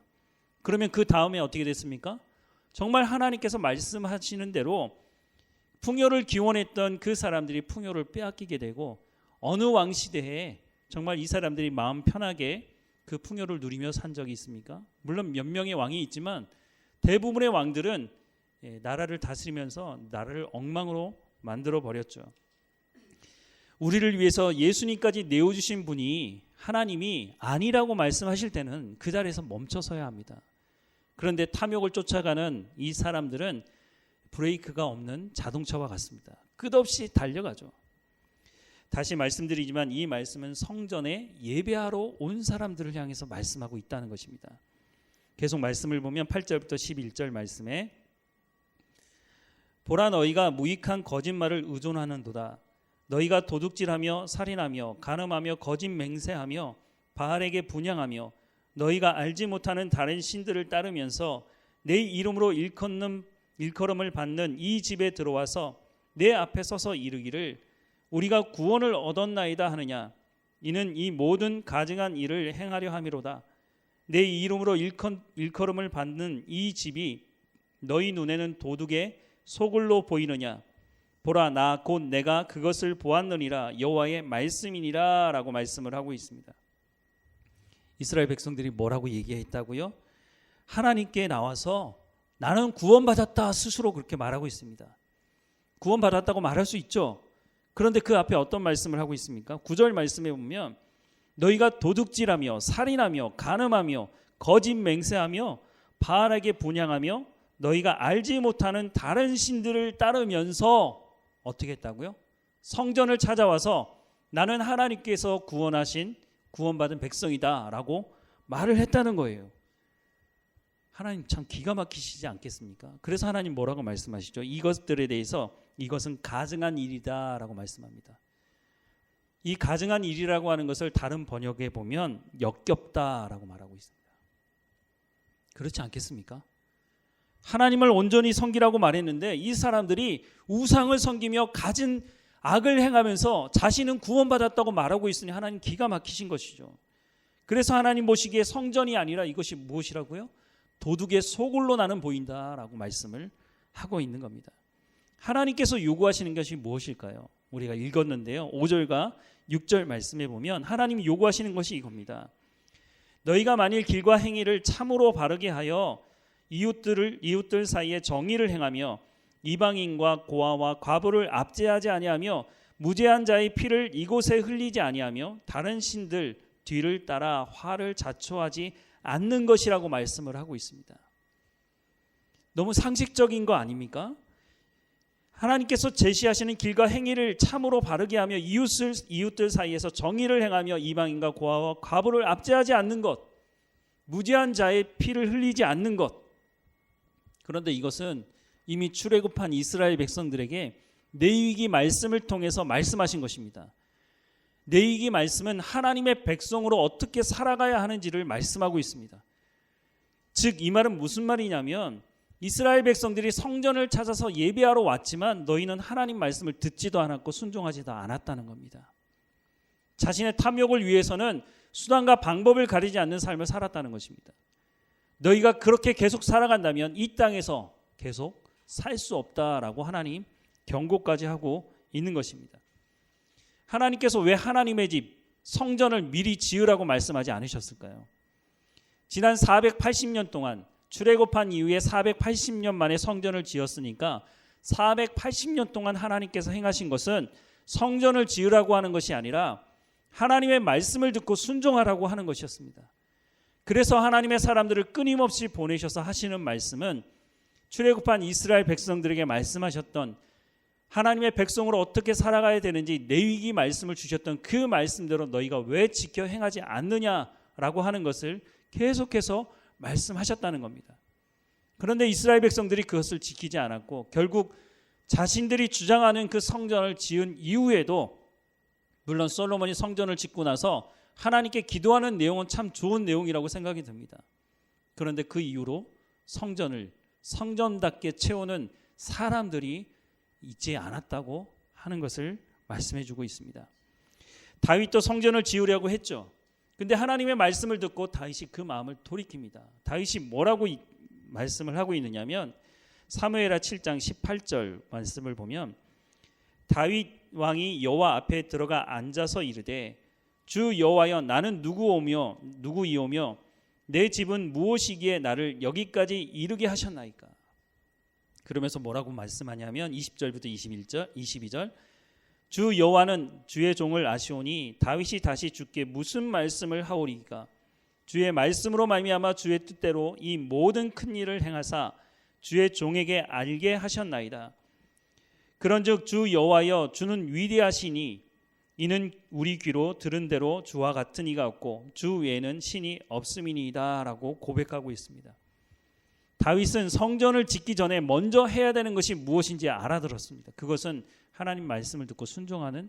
그러면 그 다음에 어떻게 됐습니까? 정말 하나님께서 말씀하시는 대로 풍요를 기원했던 그 사람들이 풍요를 빼앗기게 되고, 어느 왕 시대에 정말 이 사람들이 마음 편하게 그 풍요를 누리며 산 적이 있습니까? 물론 몇 명의 왕이 있지만 대부분의 왕들은 나라를 다스리면서 나라를 엉망으로 만들어 버렸죠. 우리를 위해서 예수님까지 내어주신 분이, 하나님이 아니라고 말씀하실 때는 그 자리에서 멈춰서야 합니다. 그런데 탐욕을 쫓아가는 이 사람들은 브레이크가 없는 자동차와 같습니다. 끝없이 달려가죠. 다시 말씀드리지만 이 말씀은 성전에 예배하러 온 사람들을 향해서 말씀하고 있다는 것입니다. 계속 말씀을 보면 8절부터 11절 말씀에, 보라, 너희가 무익한 거짓말을 의존하는도다. 너희가 도둑질하며 살인하며 간음하며 거짓 맹세하며 바알에게 분향하며 너희가 알지 못하는 다른 신들을 따르면서 내 이름으로 일컬음을 받는 이 집에 들어와서 내 앞에 서서 이르기를 우리가 구원을 얻었나이다 하느냐. 이는 이 모든 가증한 일을 행하려 함이로다. 내 이름으로 일컬음을 받는 이 집이 너희 눈에는 도둑의 소굴로 보이느냐. 보라, 나 곧 내가 그것을 보았느니라. 여호와의 말씀이니라 라고 말씀을 하고 있습니다. 이스라엘 백성들이 뭐라고 얘기했다고요? 하나님께 나와서 나는 구원받았다 스스로 그렇게 말하고 있습니다. 구원받았다고 말할 수 있죠. 그런데 그 앞에 어떤 말씀을 하고 있습니까? 9절 말씀에 보면 너희가 도둑질하며 살인하며 간음하며 거짓 맹세하며 바알에게 분향하며 너희가 알지 못하는 다른 신들을 따르면서 어떻게 했다고요? 성전을 찾아와서 나는 하나님께서 구원받은 백성이다 라고 말을 했다는 거예요. 하나님 참 기가 막히시지 않겠습니까? 그래서 하나님 뭐라고 말씀하시죠? 이것들에 대해서 이것은 가증한 일이다 라고 말씀합니다. 이 가증한 일이라고 하는 것을 다른 번역에 보면 역겹다 라고 말하고 있습니다. 그렇지 않겠습니까? 하나님을 온전히 섬기라고 말했는데 이 사람들이 우상을 섬기며 가진 악을 행하면서 자신은 구원받았다고 말하고 있으니 하나님 기가 막히신 것이죠. 그래서 하나님 보시기에 성전이 아니라 이것이 무엇이라고요? 도둑의 소굴로 나는 보인다라고 말씀을 하고 있는 겁니다. 하나님께서 요구하시는 것이 무엇일까요? 우리가 읽었는데요. 5절과 6절 말씀에 보면 하나님이 요구하시는 것이 이겁니다. 너희가 만일 길과 행위를 참으로 바르게 하여 이웃들 사이에 정의를 행하며 이방인과 고아와 과부를 압제하지 아니하며 무죄한 자의 피를 이곳에 흘리지 아니하며 다른 신들 뒤를 따라 화를 자초하지 않는 것이라고 말씀을 하고 있습니다. 너무 상식적인 거 아닙니까? 하나님께서 제시하시는 길과 행위를 참으로 바르게 하며 이웃들 사이에서 정의를 행하며 이방인과 고아와 과부를 압제하지 않는 것, 무죄한 자의 피를 흘리지 않는 것. 그런데 이것은 이미 출애굽한 이스라엘 백성들에게 레위기 말씀을 통해서 말씀하신 것입니다. 레위기 말씀은 하나님의 백성으로 어떻게 살아가야 하는지를 말씀하고 있습니다. 즉 이 말은 무슨 말이냐면 이스라엘 백성들이 성전을 찾아서 예배하러 왔지만 너희는 하나님 말씀을 듣지도 않았고 순종하지도 않았다는 겁니다. 자신의 탐욕을 위해서는 수단과 방법을 가리지 않는 삶을 살았다는 것입니다. 너희가 그렇게 계속 살아간다면 이 땅에서 계속 살 수 없다라고 하나님 경고까지 하고 있는 것입니다. 하나님께서 왜 하나님의 집 성전을 미리 지으라고 말씀하지 않으셨을까요? 지난 480년 동안 출애굽한 이후에 480년 만에 성전을 지었으니까 480년 동안 하나님께서 행하신 것은 성전을 지으라고 하는 것이 아니라 하나님의 말씀을 듣고 순종하라고 하는 것이었습니다. 그래서 하나님의 사람들을 끊임없이 보내셔서 하시는 말씀은 출애굽한 이스라엘 백성들에게 말씀하셨던 하나님의 백성으로 어떻게 살아가야 되는지 레위기 말씀을 주셨던 그 말씀대로 너희가 왜 지켜 행하지 않느냐라고 하는 것을 계속해서 말씀하셨다는 겁니다. 그런데 이스라엘 백성들이 그것을 지키지 않았고 결국 자신들이 주장하는 그 성전을 지은 이후에도 물론 솔로몬이 성전을 짓고 나서 하나님께 기도하는 내용은 참 좋은 내용이라고 생각이 듭니다. 그런데 그 이후로 성전을 성전답게 채우는 사람들이 있지 않았다고 하는 것을 말씀해 주고 있습니다. 다윗도 성전을 지으려고 했죠. 근데 하나님의 말씀을 듣고 다윗이 그 마음을 돌이킵니다. 다윗이 뭐라고 말씀을 하고 있느냐면 사무엘하 7장 18절 말씀을 보면 다윗 왕이 여호와 앞에 들어가 앉아서 이르되 주 여호와여 나는 누구이오며 내 집은 무엇이기에 나를 여기까지 이르게 하셨나이까. 그러면서 뭐라고 말씀하냐면 20절부터 22절 주 여호와는 주의 종을 아시오니 다윗이 다시 주께 무슨 말씀을 하오리까. 주의 말씀으로 말미암아 주의 뜻대로 이 모든 큰 일을 행하사 주의 종에게 알게 하셨나이다. 그런즉 주 여호와여 주는 위대하시니 이는 우리 귀로 들은 대로 주와 같은 이가 없고 주 외에는 신이 없음이니이다 라고 고백하고 있습니다. 다윗은 성전을 짓기 전에 먼저 해야 되는 것이 무엇인지 알아들었습니다. 그것은 하나님 말씀을 듣고 순종하는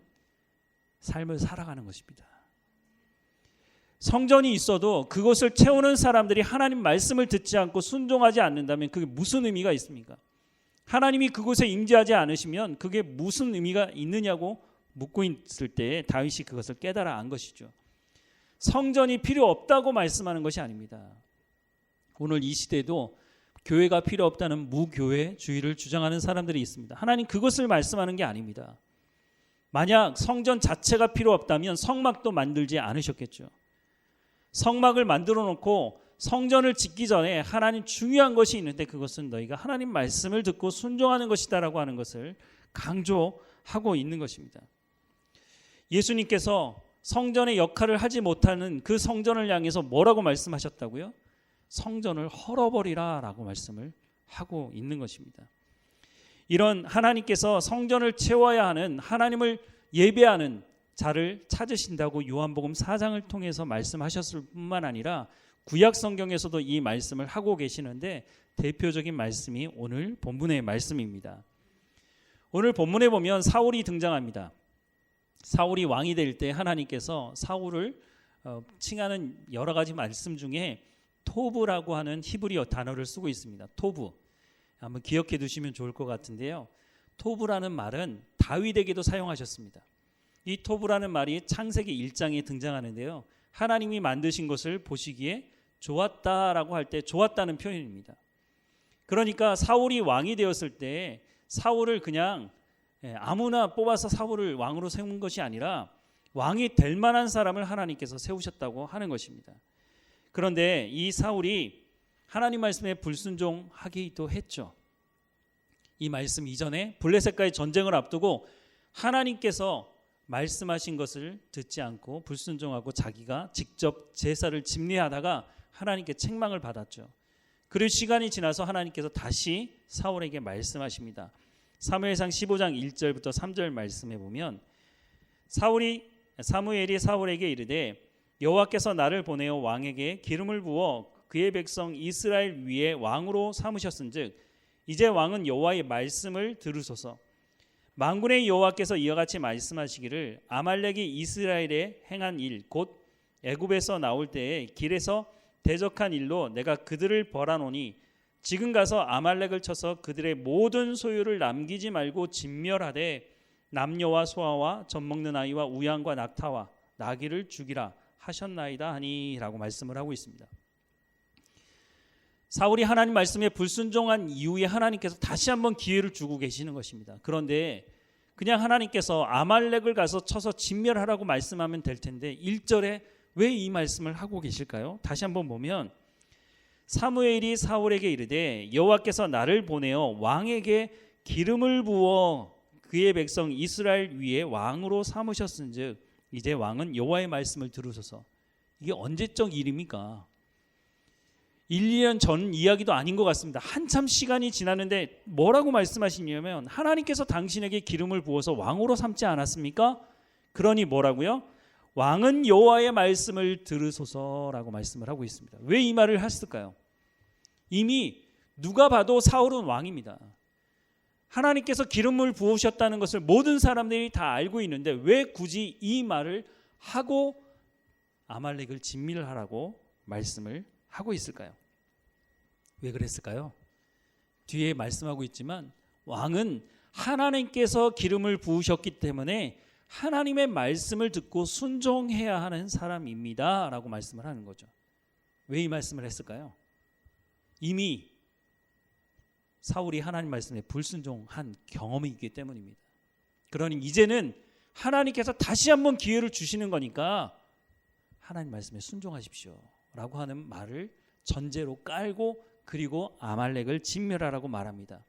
삶을 살아가는 것입니다. 성전이 있어도 그것을 채우는 사람들이 하나님 말씀을 듣지 않고 순종하지 않는다면 그게 무슨 의미가 있습니까? 하나님이 그곳에 임재하지 않으시면 그게 무슨 의미가 있느냐고 묻고 있을 때 다윗이 그것을 깨달아 안 것이죠. 성전이 필요 없다고 말씀하는 것이 아닙니다. 오늘 이 시대에도 교회가 필요 없다는 무교회주의를 주장하는 사람들이 있습니다. 하나님 그것을 말씀하는 게 아닙니다. 만약 성전 자체가 필요 없다면 성막도 만들지 않으셨겠죠. 성막을 만들어 놓고 성전을 짓기 전에 하나님 중요한 것이 있는데 그것은 너희가 하나님 말씀을 듣고 순종하는 것이다라고 하는 것을 강조하고 있는 것입니다. 예수님께서 성전의 역할을 하지 못하는 그 성전을 향해서 뭐라고 말씀하셨다고요? 성전을 헐어버리라 라고 말씀을 하고 있는 것입니다. 이런 하나님께서 성전을 채워야 하는 하나님을 예배하는 자를 찾으신다고 요한복음 4장을 통해서 말씀하셨을 뿐만 아니라 구약 성경에서도 이 말씀을 하고 계시는데 대표적인 말씀이 오늘 본문의 말씀입니다. 오늘 본문에 보면 사울이 등장합니다. 사울이 왕이 될 때 하나님께서 사울을 칭하는 여러 가지 말씀 중에 토브라고 하는 히브리어 단어를 쓰고 있습니다. 토브. 한번 기억해 두시면 좋을 것 같은데요. 토브라는 말은 다윗에게도 사용하셨습니다. 이 토브라는 말이 창세기 1장에 등장하는데요. 하나님이 만드신 것을 보시기에 좋았다라고 할 때 좋았다는 표현입니다. 그러니까 사울이 왕이 되었을 때 사울을 그냥 아무나 뽑아서 사울을 왕으로 세운 것이 아니라 왕이 될 만한 사람을 하나님께서 세우셨다고 하는 것입니다. 그런데 이 사울이 하나님 말씀에 불순종하기도 했죠. 이 말씀 이전에 블레셋과의 전쟁을 앞두고 하나님께서 말씀하신 것을 듣지 않고 불순종하고 자기가 직접 제사를 집례하다가 하나님께 책망을 받았죠. 그리고 시간이 지나서 하나님께서 다시 사울에게 말씀하십니다. 사무엘상 15장 1절부터 3절 말씀해 보면 사무엘이 사울에게 이르되 여호와께서 나를 보내어 왕에게 기름을 부어 그의 백성 이스라엘 위에 왕으로 삼으셨은즉 이제 왕은 여호와의 말씀을 들으소서. 만군의 여호와께서 이와 같이 말씀하시기를 아말렉이 이스라엘에 행한 일 곧 애굽에서 나올 때에 길에서 대적한 일로 내가 그들을 벌하노니 지금 가서 아말렉을 쳐서 그들의 모든 소유를 남기지 말고 진멸하되 남녀와 소아와 젖먹는 아이와 우양과 낙타와 나귀를 죽이라 하셨나이다 하니라고 말씀을 하고 있습니다. 사울이 하나님 말씀에 불순종한 이후에 하나님께서 다시 한번 기회를 주고 계시는 것입니다. 그런데 그냥 하나님께서 아말렉을 가서 쳐서 진멸하라고 말씀하면 될 텐데 1절에 왜 이 말씀을 하고 계실까요? 다시 한번 보면 사무엘이 사울에게 이르되 여호와께서 나를 보내어 왕에게 기름을 부어 그의 백성 이스라엘 위에 왕으로 삼으셨은즉 이제 왕은 여호와의 말씀을 들으소서. 이게 언제적 일입니까? 1, 2년 전 이야기도 아닌 것 같습니다. 한참 시간이 지났는데 뭐라고 말씀하시냐면 하나님께서 당신에게 기름을 부어서 왕으로 삼지 않았습니까? 그러니 뭐라고요? 왕은 여호와의 말씀을 들으소서라고 말씀을 하고 있습니다. 왜 이 말을 했을까요? 이미 누가 봐도 사울은 왕입니다. 하나님께서 기름을 부으셨다는 것을 모든 사람들이 다 알고 있는데 왜 굳이 이 말을 하고 아말렉을 진멸하라고 말씀을 하고 있을까요? 왜 그랬을까요? 뒤에 말씀하고 있지만 왕은 하나님께서 기름을 부으셨기 때문에 하나님의 말씀을 듣고 순종해야 하는 사람입니다 라고 말씀을 하는 거죠. 왜 이 말씀을 했을까요? 이미 사울이 하나님 말씀에 불순종한 경험이 있기 때문입니다. 그러니 이제는 하나님께서 다시 한번 기회를 주시는 거니까 하나님 말씀에 순종하십시오 라고 하는 말을 전제로 깔고 그리고 아말렉을 진멸하라고 말합니다.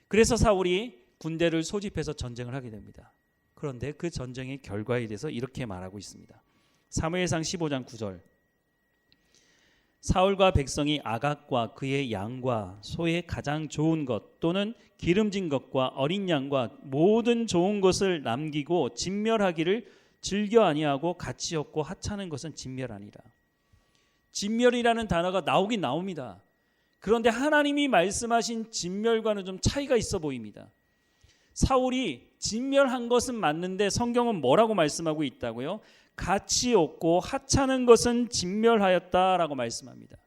그래서 사울이 군대를 소집해서 전쟁을 하게 됩니다. 그런데 그 전쟁의 결과에 대해서 이렇게 말하고 있습니다. 사무엘상 15장 9절 사울과 백성이 아각과 그의 양과 소의 가장 좋은 것 또는 기름진 것과 어린 양과 모든 좋은 것을 남기고 진멸하기를 즐겨 아니하고 가치 없고 하찮은 것은 진멸하니라. 진멸이라는 단어가 나오긴 나옵니다. 그런데 하나님이 말씀하신 진멸과는 좀 차이가 있어 보입니다. 사울이 진멸한 것은 맞는데 성경은 뭐라고 말씀하고 있다고요? 가치 없고 하찮은 것은 진멸하였다라고 말씀합니다.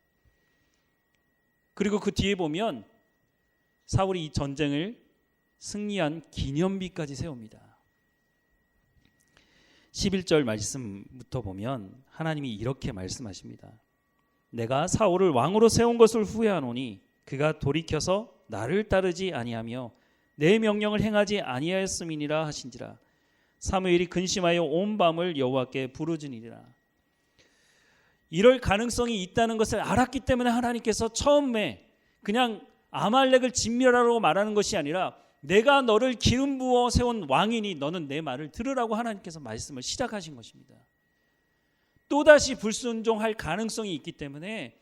그리고 그 뒤에 보면 사울이 이 전쟁을 승리한 기념비까지 세웁니다. 11절 말씀부터 보면 하나님이 이렇게 말씀하십니다. 내가 사울을 왕으로 세운 것을 후회하노니 그가 돌이켜서 나를 따르지 아니하며 내 명령을 행하지 아니하였음이니라 하신지라. 사무엘이 근심하여 온 밤을 여호와께 부르짖으니라. 이럴 가능성이 있다는 것을 알았기 때문에 하나님께서 처음에 그냥 아말렉을 진멸하라고 말하는 것이 아니라 내가 너를 기름 부어 세운 왕이니 너는 내 말을 들으라고 하나님께서 말씀을 시작하신 것입니다. 또다시 불순종할 가능성이 있기 때문에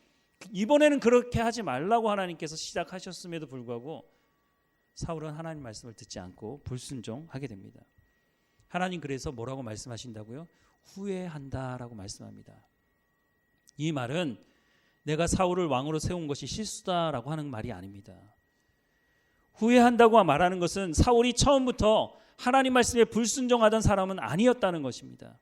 이번에는 그렇게 하지 말라고 하나님께서 시작하셨음에도 불구하고 사울은 하나님 말씀을 듣지 않고 불순종하게 됩니다. 하나님 그래서 뭐라고 말씀하신다고요? 후회한다라고 말씀합니다. 이 말은 내가 사울을 왕으로 세운 것이 실수다라고 하는 말이 아닙니다. 후회한다고 말하는 것은 사울이 처음부터 하나님 말씀에 불순종하던 사람은 아니었다는 것입니다.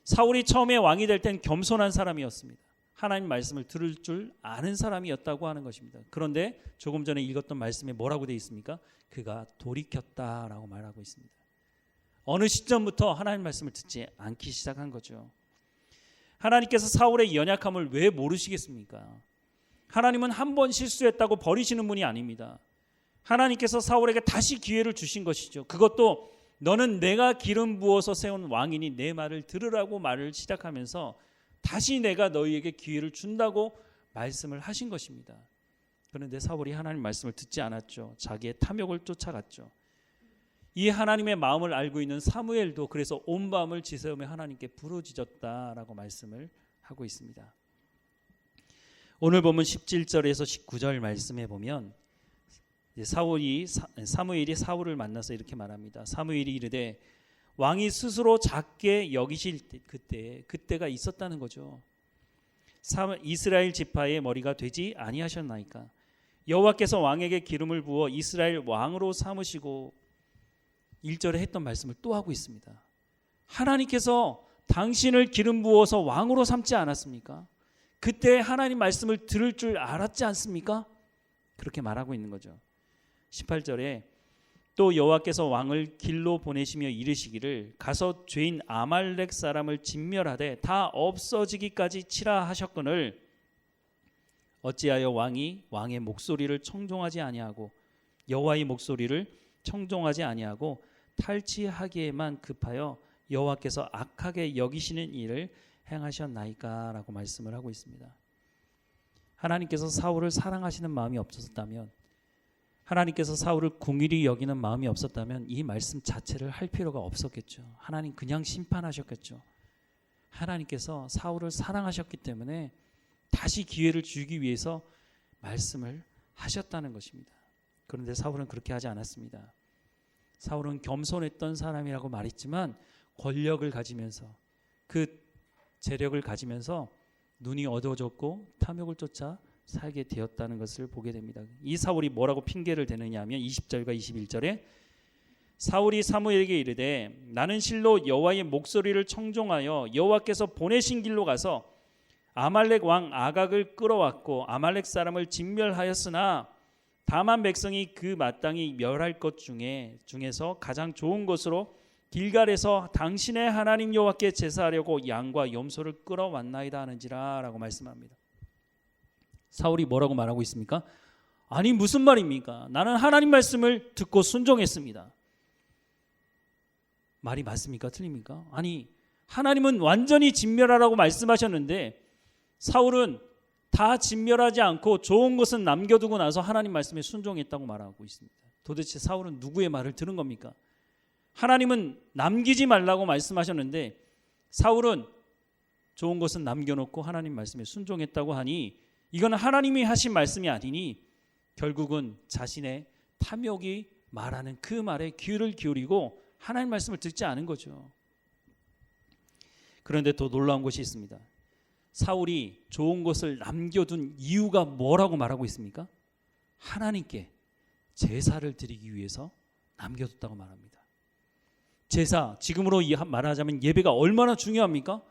사울이 처음에 왕이 될 땐 겸손한 사람이었습니다. 하나님 말씀을 들을 줄 아는 사람이었다고 하는 것입니다. 그런데 조금 전에 읽었던 말씀에 뭐라고 되어 있습니까? 그가 돌이켰다라고 말하고 있습니다. 어느 시점부터 하나님 말씀을 듣지 않기 시작한 거죠. 하나님께서 사울의 연약함을 왜 모르시겠습니까? 하나님은 한 번 실수했다고 버리시는 분이 아닙니다. 하나님께서 사울에게 다시 기회를 주신 것이죠. 그것도 너는 내가 기름 부어서 세운 왕이니 내 말을 들으라고 말을 시작하면서 다시 내가 너희에게 기회를 준다고 말씀을 하신 것입니다. 그런데 사울이 하나님 말씀을 듣지 않았죠. 자기의 탐욕을 쫓아갔죠. 이 하나님의 마음을 알고 있는 사무엘도 그래서 온 밤을 지새우며 하나님께 부르짖었다라고 말씀을 하고 있습니다. 오늘 보면 17절에서 19절 말씀에 보면 사무엘이 사울을 만나서 이렇게 말합니다. 사무엘이 이르되 왕이 스스로 작게 여기실 그때가 있었다는 거죠. 이스라엘 지파의 머리가 되지 아니하셨나이까. 여호와께서 왕에게 기름을 부어 이스라엘 왕으로 삼으시고 1절에 했던 말씀을 또 하고 있습니다. 하나님께서 당신을 기름 부어서 왕으로 삼지 않았습니까? 그때 하나님 말씀을 들을 줄 알았지 않습니까? 그렇게 말하고 있는 거죠. 18절에 또 여호와께서 왕을 길로 보내시며 이르시기를 가서 죄인 아말렉 사람을 진멸하되 다 없어지기까지 치라 하셨거늘 어찌하여 왕의 목소리를 청종하지 아니하고 여호와의 목소리를 청종하지 아니하고 탈취하기에만 급하여 여호와께서 악하게 여기시는 일을 행하셨나이까 라고 말씀을 하고 있습니다. 하나님께서 사울을 사랑하시는 마음이 없었다면, 하나님께서 사울을 궁일이 여기는 마음이 없었다면 이 말씀 자체를 할 필요가 없었겠죠. 하나님 그냥 심판하셨겠죠. 하나님께서 사울을 사랑하셨기 때문에 다시 기회를 주기 위해서 말씀을 하셨다는 것입니다. 그런데 사울은 그렇게 하지 않았습니다. 사울은 겸손했던 사람이라고 말했지만 권력을 가지면서, 그 재력을 가지면서 눈이 어두워졌고 탐욕을 쫓아 살게 되었다는 것을 보게 됩니다. 이 사울이 뭐라고 핑계를 대느냐 하면 20절과 21절에 사울이 사무엘에게 이르되 나는 실로 여호와의 목소리를 청종하여 여호와께서 보내신 길로 가서 아말렉 왕 아각을 끌어왔고 아말렉 사람을 진멸하였으나 다만 백성이 그 마땅히 멸할 것 중에서 가장 좋은 것으로 길갈에서 당신의 하나님 여호와께 제사하려고 양과 염소를 끌어왔나이다 하는지라 라고 말씀합니다. 사울이 뭐라고 말하고 있습니까? 아니 무슨 말입니까? 나는 하나님 말씀을 듣고 순종했습니다. 말이 맞습니까? 틀립니까? 아니 하나님은 완전히 진멸하라고 말씀하셨는데 사울은 다 진멸하지 않고 좋은 것은 남겨두고 나서 하나님 말씀에 순종했다고 말하고 있습니다. 도대체 사울은 누구의 말을 들은 겁니까? 하나님은 남기지 말라고 말씀하셨는데 사울은 좋은 것은 남겨놓고 하나님 말씀에 순종했다고 하니 이건 하나님이 하신 말씀이 아니니 결국은 자신의 탐욕이 말하는 그 말에 귀를 기울이고 하나님 말씀을 듣지 않은 거죠. 그런데 더 놀라운 것이 있습니다. 사울이 좋은 것을 남겨둔 이유가 뭐라고 말하고 있습니까? 하나님께 제사를 드리기 위해서 남겨뒀다고 말합니다. 제사, 지금으로 말하자면 예배가 얼마나 중요합니까?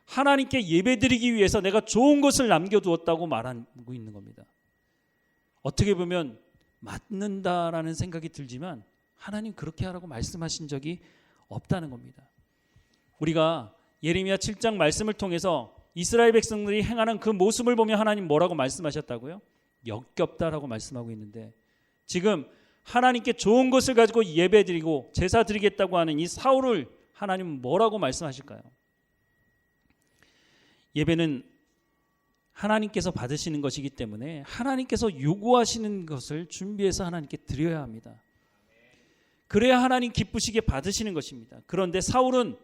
하나님께 예배 드리기 위해서 내가 좋은 것을 남겨두었다고 말하고 있는 겁니다. 어떻게 보면 맞는다라는 생각이 들지만 하나님 그렇게 하라고 말씀하신 적이 없다는 겁니다. 우리가 예레미야 7장 말씀을 통해서 이스라엘 백성들이 행하는 그 모습을 보면 하나님 뭐라고 말씀하셨다고요? 역겹다라고 말씀하고 있는데 지금 하나님께 좋은 것을 가지고 예배드리고 제사 드리겠다고 하는 이 사울을 하나님은 뭐라고 말씀하실까요? 예배는 하나님께서 받으시는 것이기 때문에 하나님께서 요구하시는 것을 준비해서 하나님께 드려야 합니다. 그래야 하나님 기쁘시게 받으시는 것입니다. 그런데 사울은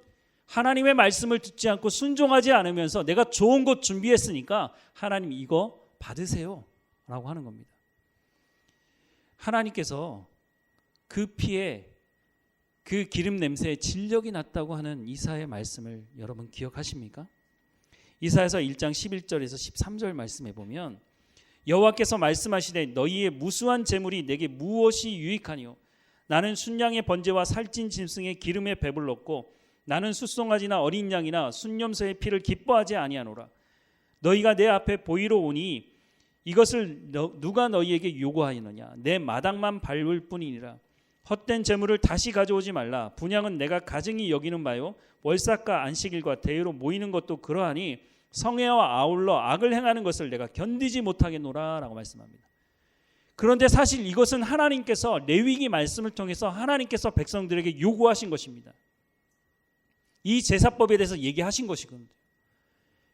하나님의 말씀을 듣지 않고 순종하지 않으면서 내가 좋은 것 준비했으니까 하나님 이거 받으세요 라고 하는 겁니다. 하나님께서 그 피에 그 기름 냄새에 진력이 났다고 하는 이사야의 말씀을 여러분 기억하십니까? 이사야서 1장 11절에서 13절 말씀에 보면 여호와께서 말씀하시되 너희의 무수한 재물이 내게 무엇이 유익하니요 나는 순양의 번제와 살찐 짐승의 기름에 배불렀고 나는 숫송아지나 어린 양이나 순염소의 피를 기뻐하지 아니하노라. 너희가 내 앞에 보이러 오니 이것을 누가 너희에게 요구하였느냐? 내 마당만 밟을 뿐이니라. 헛된 재물을 다시 가져오지 말라. 분향은 내가 가증히 여기는 바요. 월삭과 안식일과 대회로 모이는 것도 그러하니 성회와 아울러 악을 행하는 것을 내가 견디지 못하겠노라 라고 말씀합니다. 그런데 사실 이것은 하나님께서 레위기 말씀을 통해서 하나님께서 백성들에게 요구하신 것입니다. 이 제사법에 대해서 얘기하신 것이거든요.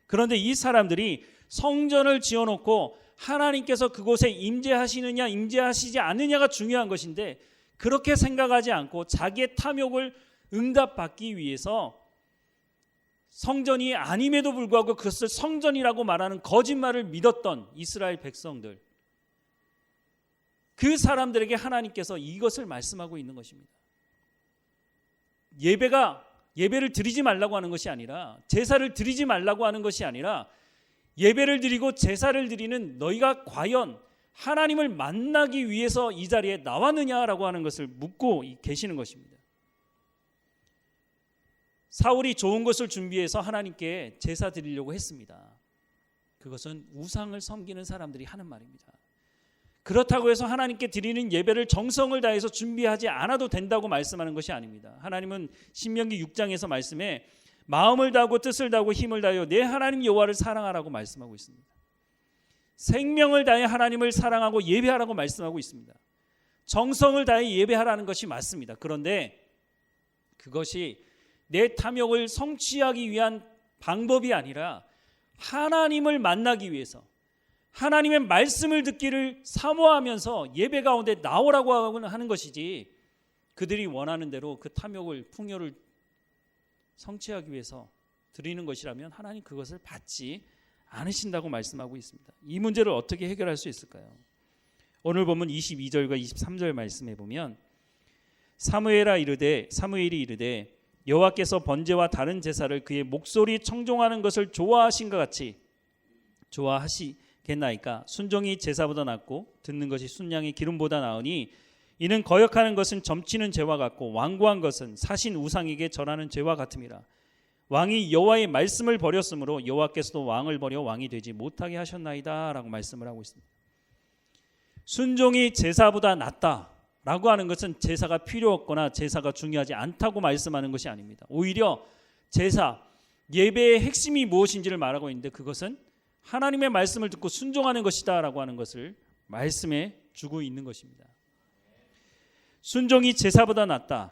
그런데 이 사람들이 성전을 지어놓고 하나님께서 그곳에 임재하시느냐 임재하시지 않느냐가 중요한 것인데 그렇게 생각하지 않고 자기의 탐욕을 응답받기 위해서 성전이 아님에도 불구하고 그것을 성전이라고 말하는 거짓말을 믿었던 이스라엘 백성들, 그 사람들에게 하나님께서 이것을 말씀하고 있는 것입니다. 예배를 드리지 말라고 하는 것이 아니라, 제사를 드리지 말라고 하는 것이 아니라, 예배를 드리고 제사를 드리는 너희가 과연 하나님을 만나기 위해서 이 자리에 나왔느냐라고 하는 것을 묻고 계시는 것입니다. 사울이 좋은 것을 준비해서 하나님께 제사 드리려고 했습니다. 그것은 우상을 섬기는 사람들이 하는 말입니다. 그렇다고 해서 하나님께 드리는 예배를 정성을 다해서 준비하지 않아도 된다고 말씀하는 것이 아닙니다. 하나님은 신명기 6장에서 말씀에 마음을 다하고 뜻을 다하고 힘을 다하여 내 하나님 여호와를 사랑하라고 말씀하고 있습니다. 생명을 다해 하나님을 사랑하고 예배하라고 말씀하고 있습니다. 정성을 다해 예배하라는 것이 맞습니다. 그런데 그것이 내 탐욕을 성취하기 위한 방법이 아니라 하나님을 만나기 위해서 하나님의 말씀을 듣기를 사모하면서 예배 가운데 나오라고 하는 것이지, 그들이 원하는 대로 그 탐욕을 풍요를 성취하기 위해서 드리는 것이라면 하나님 그것을 받지 않으신다고 말씀하고 있습니다. 이 문제를 어떻게 해결할 수 있을까요? 오늘 보면 22절과 23절 말씀에 보면 사무엘이 이르되 여호와께서 번제와 다른 제사를 그의 목소리 청종하는 것을 좋아하신 것 같이 좋아하시겠나이까? 순종이 제사보다 낫고 듣는 것이 순양의 기름보다 나으니 이는 거역하는 것은 점치는 죄와 같고 완고한 것은 사신 우상에게 절하는 죄와 같음이라. 왕이 여호와의 말씀을 버렸으므로 여호와께서도 왕을 버려 왕이 되지 못하게 하셨나이다 라고 말씀을 하고 있습니다. 순종이 제사보다 낫다 라고 하는 것은 제사가 필요 없거나 제사가 중요하지 않다고 말씀하는 것이 아닙니다. 오히려 제사, 예배의 핵심이 무엇인지를 말하고 있는데 그것은 하나님의 말씀을 듣고 순종하는 것이다 라고 하는 것을 말씀해 주고 있는 것입니다. 순종이 제사보다 낫다,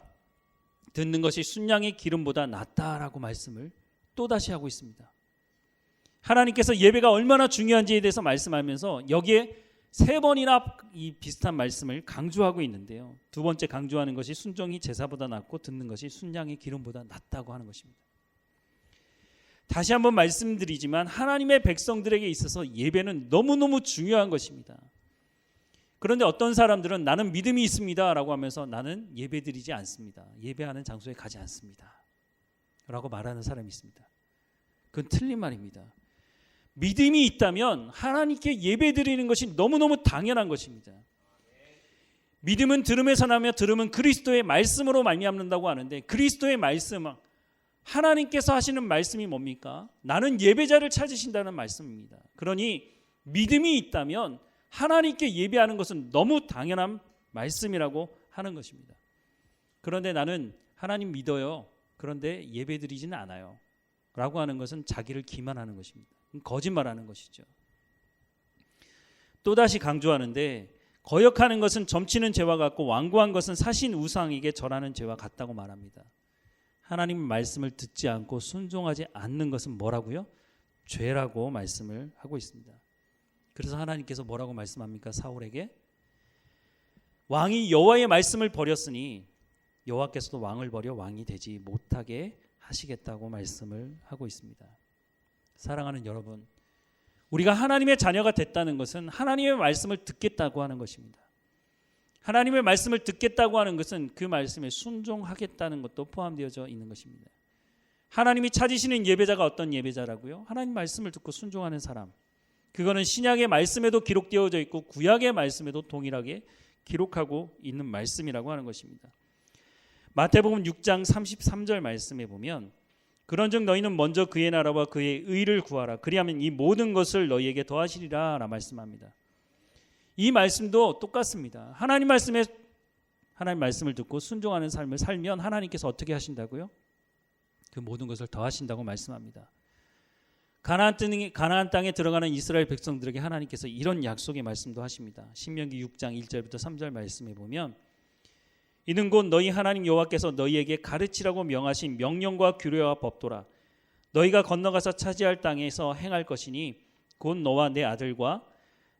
듣는 것이 순양의 기름보다 낫다라고 말씀을 또다시 하고 있습니다. 하나님께서 예배가 얼마나 중요한지에 대해서 말씀하면서 여기에 3번이나 이 비슷한 말씀을 강조하고 있는데요. 두 번째 강조하는 것이 순종이 제사보다 낫고 듣는 것이 순양의 기름보다 낫다고 하는 것입니다. 다시 한번 말씀드리지만 하나님의 백성들에게 있어서 예배는 너무너무 중요한 것입니다. 그런데 어떤 사람들은 나는 믿음이 있습니다 라고 하면서 나는 예배드리지 않습니다, 예배하는 장소에 가지 않습니다 라고 말하는 사람이 있습니다. 그건 틀린 말입니다. 믿음이 있다면 하나님께 예배드리는 것이 너무너무 당연한 것입니다. 믿음은 들음에서 나며 들음은 그리스도의 말씀으로 말미암는다고 하는데, 그리스도의 말씀, 하나님께서 하시는 말씀이 뭡니까? 나는 예배자를 찾으신다는 말씀입니다. 그러니 믿음이 있다면 하나님께 예배하는 것은 너무 당연한 말씀이라고 하는 것입니다. 그런데 나는 하나님 믿어요, 그런데 예배드리지는 않아요 라고 하는 것은 자기를 기만하는 것입니다. 거짓말하는 것이죠. 또다시 강조하는데 거역하는 것은 점치는 죄와 같고 완고한 것은 사신 우상에게 절하는 죄와 같다고 말합니다. 하나님의 말씀을 듣지 않고 순종하지 않는 것은 뭐라고요? 죄라고 말씀을 하고 있습니다. 그래서 하나님께서 뭐라고 말씀합니까? 사울에게 왕이 여호와의 말씀을 버렸으니 여호와께서도 왕을 버려 왕이 되지 못하게 하시겠다고 말씀을 하고 있습니다. 사랑하는 여러분, 우리가 하나님의 자녀가 됐다는 것은 하나님의 말씀을 듣겠다고 하는 것입니다. 하나님의 말씀을 듣겠다고 하는 것은 그 말씀에 순종하겠다는 것도 포함되어져 있는 것입니다. 하나님이 찾으시는 예배자가 어떤 예배자라고요? 하나님 말씀을 듣고 순종하는 사람. 그거는 신약의 말씀에도 기록되어져 있고 구약의 말씀에도 동일하게 기록하고 있는 말씀이라고 하는 것입니다. 마태복음 6장 33절 말씀에 보면 그런즉 너희는 먼저 그의 나라와 그의 의를 구하라. 그리하면 이 모든 것을 너희에게 더하시리라 라 말씀합니다. 이 말씀도 똑같습니다. 하나님 말씀을 듣고 순종하는 삶을 살면 하나님께서 어떻게 하신다고요? 그 모든 것을 더하신다고 말씀합니다. 가나안 땅에 들어가는 이스라엘 백성들에게 하나님께서 이런 약속의 말씀도 하십니다. 신명기 6장 1절부터 3절 말씀에 보면 이는 곧 너희 하나님 여호와께서 너희에게 가르치라고 명하신 명령과 규례와 법도라. 너희가 건너가서 차지할 땅에서 행할 것이니 곧 너와 내 아들과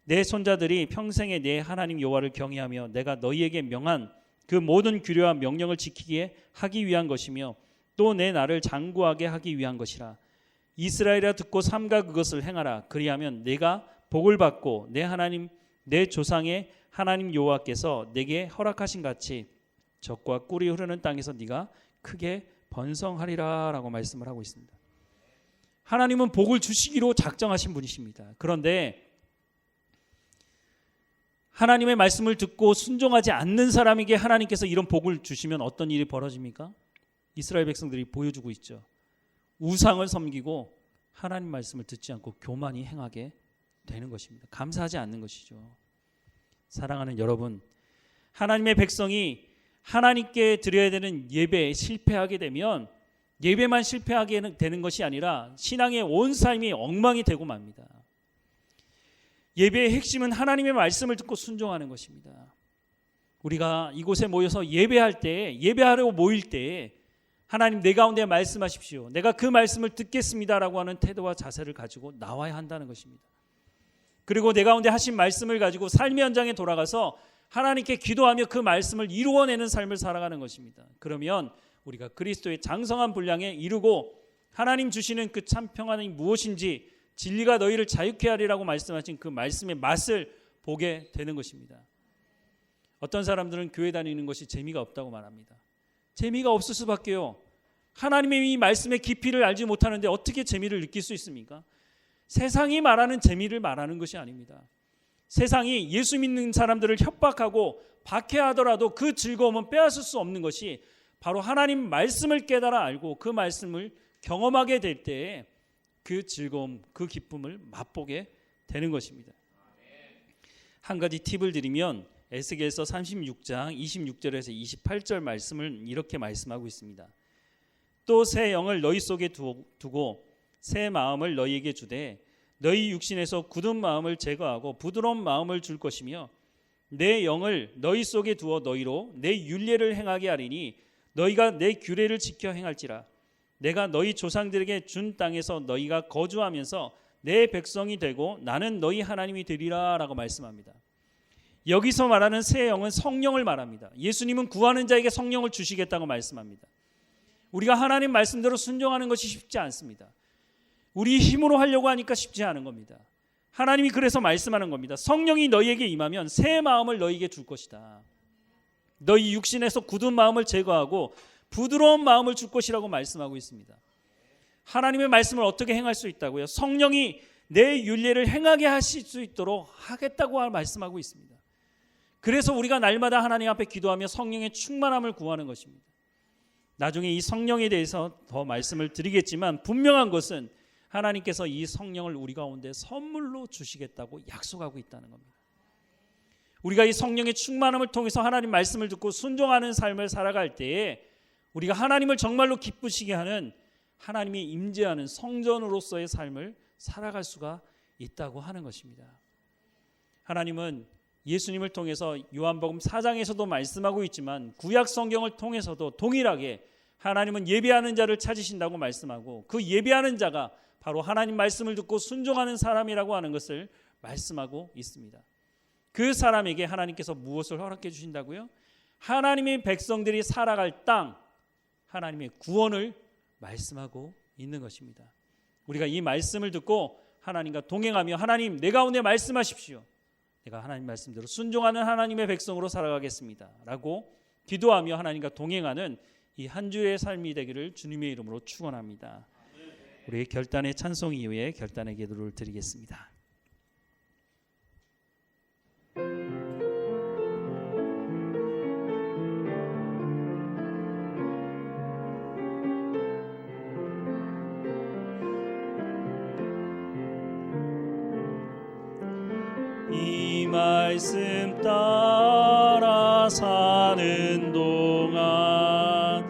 내 손자들이 평생에 내 하나님 여호와를 경외하며 내가 너희에게 명한 그 모든 규례와 명령을 지키게 하기 위한 것이며 또 내 나를 장구하게 하기 위한 것이라. 이스라엘아 듣고 삼가 그것을 행하라. 그리하면 내가 복을 받고 내 하나님 내 조상의 하나님 여호와께서 내게 허락하신 같이 젖과 꿀이 흐르는 땅에서 네가 크게 번성하리라 라고 말씀을 하고 있습니다. 하나님은 복을 주시기로 작정하신 분이십니다. 그런데 하나님의 말씀을 듣고 순종하지 않는 사람에게 하나님께서 이런 복을 주시면 어떤 일이 벌어집니까? 이스라엘 백성들이 보여주고 있죠. 우상을 섬기고 하나님 말씀을 듣지 않고 교만히 행하게 되는 것입니다. 감사하지 않는 것이죠. 사랑하는 여러분, 하나님의 백성이 하나님께 드려야 되는 예배에 실패하게 되면 예배만 실패하게 되는 것이 아니라 신앙의 온 삶이 엉망이 되고 맙니다. 예배의 핵심은 하나님의 말씀을 듣고 순종하는 것입니다. 우리가 이곳에 모여서 예배할 때, 예배하려고 모일 때 하나님 내 가운데 말씀하십시오, 내가 그 말씀을 듣겠습니다라고 하는 태도와 자세를 가지고 나와야 한다는 것입니다. 그리고 내 가운데 하신 말씀을 가지고 삶의 현장에 돌아가서 하나님께 기도하며 그 말씀을 이루어내는 삶을 살아가는 것입니다. 그러면 우리가 그리스도의 장성한 분량에 이르고 하나님 주시는 그 참 평안이 무엇인지, 진리가 너희를 자유케 하리라고 말씀하신 그 말씀의 맛을 보게 되는 것입니다. 어떤 사람들은 교회 다니는 것이 재미가 없다고 말합니다. 재미가 없을 수밖에요. 하나님의 이 말씀의 깊이를 알지 못하는데 어떻게 재미를 느낄 수 있습니까? 세상이 말하는 재미를 말하는 것이 아닙니다. 세상이 예수 믿는 사람들을 협박하고 박해하더라도 그 즐거움은 빼앗을 수 없는 것이 바로 하나님 말씀을 깨달아 알고 그 말씀을 경험하게 될 때에 그 즐거움, 그 기쁨을 맛보게 되는 것입니다. 한 가지 팁을 드리면 에스겔서 36장 26절에서 28절 말씀을 이렇게 말씀하고 있습니다. 또 새 영을 너희 속에 두고 새 마음을 너희에게 주되 너희 육신에서 굳은 마음을 제거하고 부드러운 마음을 줄 것이며 내 영을 너희 속에 두어 너희로 내 율례를 행하게 하리니 너희가 내 규례를 지켜 행할지라. 내가 너희 조상들에게 준 땅에서 너희가 거주하면서 내 백성이 되고 나는 너희 하나님이 되리라 라고 말씀합니다. 여기서 말하는 새 영은 성령을 말합니다. 예수님은 구하는 자에게 성령을 주시겠다고 말씀합니다. 우리가 하나님 말씀대로 순종하는 것이 쉽지 않습니다. 우리 힘으로 하려고 하니까 쉽지 않은 겁니다. 하나님이 그래서 말씀하는 겁니다. 성령이 너희에게 임하면 새 마음을 너희에게 줄 것이다. 너희 육신에서 굳은 마음을 제거하고 부드러운 마음을 줄 것이라고 말씀하고 있습니다. 하나님의 말씀을 어떻게 행할 수 있다고요? 성령이 내 율례를 행하게 하실 수 있도록 하겠다고 말씀하고 있습니다. 그래서 우리가 날마다 하나님 앞에 기도하며 성령의 충만함을 구하는 것입니다. 나중에 이 성령에 대해서 더 말씀을 드리겠지만 분명한 것은 하나님께서 이 성령을 우리 가운데 선물로 주시겠다고 약속하고 있다는 겁니다. 우리가 이 성령의 충만함을 통해서 하나님 말씀을 듣고 순종하는 삶을 살아갈 때에 우리가 하나님을 정말로 기쁘시게 하는 하나님이 임재하는 성전으로서의 삶을 살아갈 수가 있다고 하는 것입니다. 하나님은 예수님을 통해서 요한복음 4장에서도 말씀하고 있지만 구약 성경을 통해서도 동일하게 하나님은 예배하는 자를 찾으신다고 말씀하고 그 예배하는 자가 바로 하나님 말씀을 듣고 순종하는 사람이라고 하는 것을 말씀하고 있습니다. 그 사람에게 하나님께서 무엇을 허락해 주신다고요? 하나님의 백성들이 살아갈 땅, 하나님의 구원을 말씀하고 있는 것입니다. 우리가 이 말씀을 듣고 하나님과 동행하며 하나님 내 가운데 말씀하십시오. 내가 하나님 말씀대로 순종하는 하나님의 백성으로 살아가겠습니다 라고 기도하며 하나님과 동행하는 이 한 주의 삶이 되기를 주님의 이름으로 축원합니다. 우리 결단의 찬송 이후에 결단의 기도를 드리겠습니다. 이 말씀 따라 사는 동안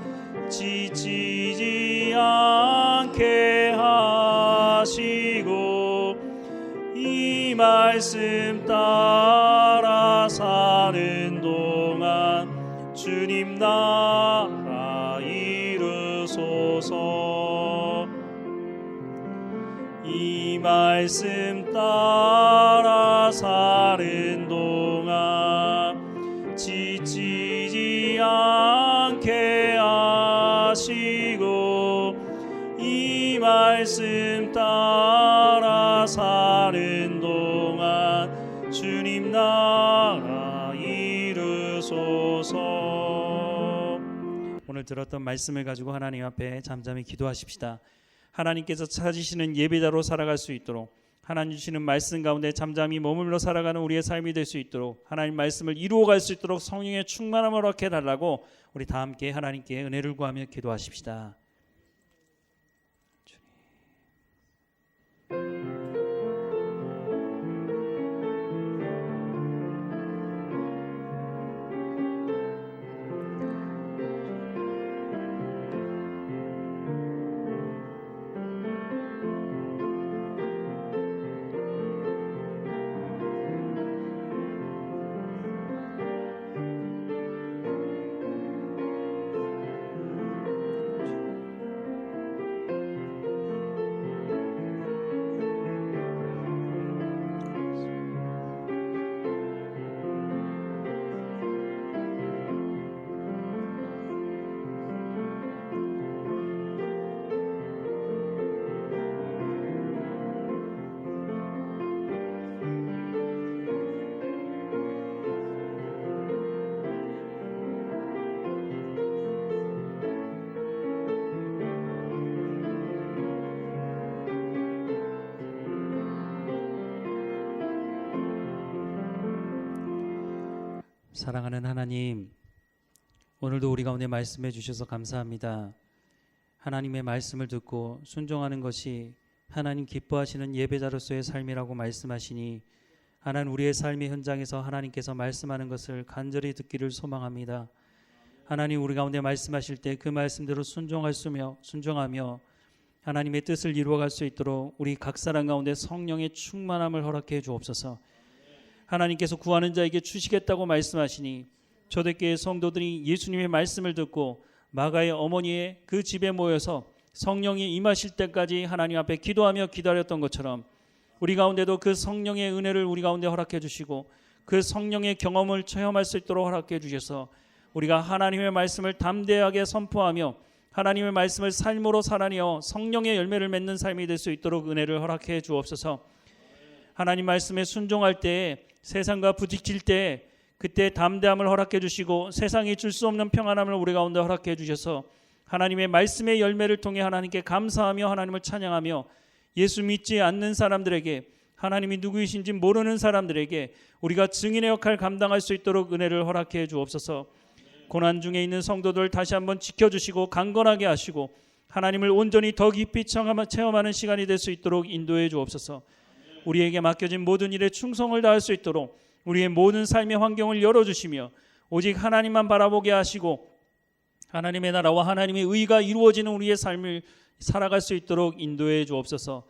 지치지 않게 하시고 이 말씀 따라 사는 동안 주님 나라 이루소서. 이 말씀 따라 사는 동안 지치지 않게 하시고 이 말씀 따라 사는 동안 주님 나라 이루소서. 오늘 들었던 말씀을 가지고 하나님 앞에 잠잠히 기도하십시다. 하나님께서 찾으시는 예배자로 살아갈 수 있도록 하나님 주시는 말씀 가운데 잠잠히 머물러 살아가는 우리의 삶이 될 수 있도록 하나님 말씀을 이루어갈 수 있도록 성령의 충만함을 얻게 달라고 우리 다 함께 하나님께 은혜를 구하며 기도하십시다. 사랑하는 하나님, 오늘도 우리 가운데 말씀해 주셔서 감사합니다. 하나님의 말씀을 듣고 순종하는 것이 하나님 기뻐하시는 예배자로서의 삶이라고 말씀하시니 하나님 우리의 삶의 현장에서 하나님께서 말씀하는 것을 간절히 듣기를 소망합니다. 하나님 우리 가운데 말씀하실 때 그 말씀대로 순종하며 하나님의 뜻을 이루어갈 수 있도록 우리 각 사람 가운데 성령의 충만함을 허락해 주옵소서. 하나님께서 구하는 자에게 주시겠다고 말씀하시니 초대교회 성도들이 예수님의 말씀을 듣고 마가의 어머니의 그 집에 모여서 성령이 임하실 때까지 하나님 앞에 기도하며 기다렸던 것처럼 우리 가운데도 그 성령의 은혜를 우리 가운데 허락해 주시고 그 성령의 경험을 체험할 수 있도록 허락해 주셔서 우리가 하나님의 말씀을 담대하게 선포하며 하나님의 말씀을 삶으로 살아내어 성령의 열매를 맺는 삶이 될 수 있도록 은혜를 허락해 주옵소서. 하나님 말씀에 순종할 때에 세상과 부딪힐 때 그때 담대함을 허락해 주시고 세상이 줄 수 없는 평안함을 우리 가운데 허락해 주셔서 하나님의 말씀의 열매를 통해 하나님께 감사하며 하나님을 찬양하며 예수 믿지 않는 사람들에게 하나님이 누구이신지 모르는 사람들에게 우리가 증인의 역할을 감당할 수 있도록 은혜를 허락해 주옵소서. 고난 중에 있는 성도들 다시 한번 지켜주시고 강건하게 하시고 하나님을 온전히 더 깊이 체험하는 시간이 될 수 있도록 인도해 주옵소서. 우리에게 맡겨진 모든 일에 충성을 다할 수 있도록 우리의 모든 삶의 환경을 열어주시며 오직 하나님만 바라보게 하시고 하나님의 나라와 하나님의 의가 이루어지는 우리의 삶을 살아갈 수 있도록 인도해 주옵소서.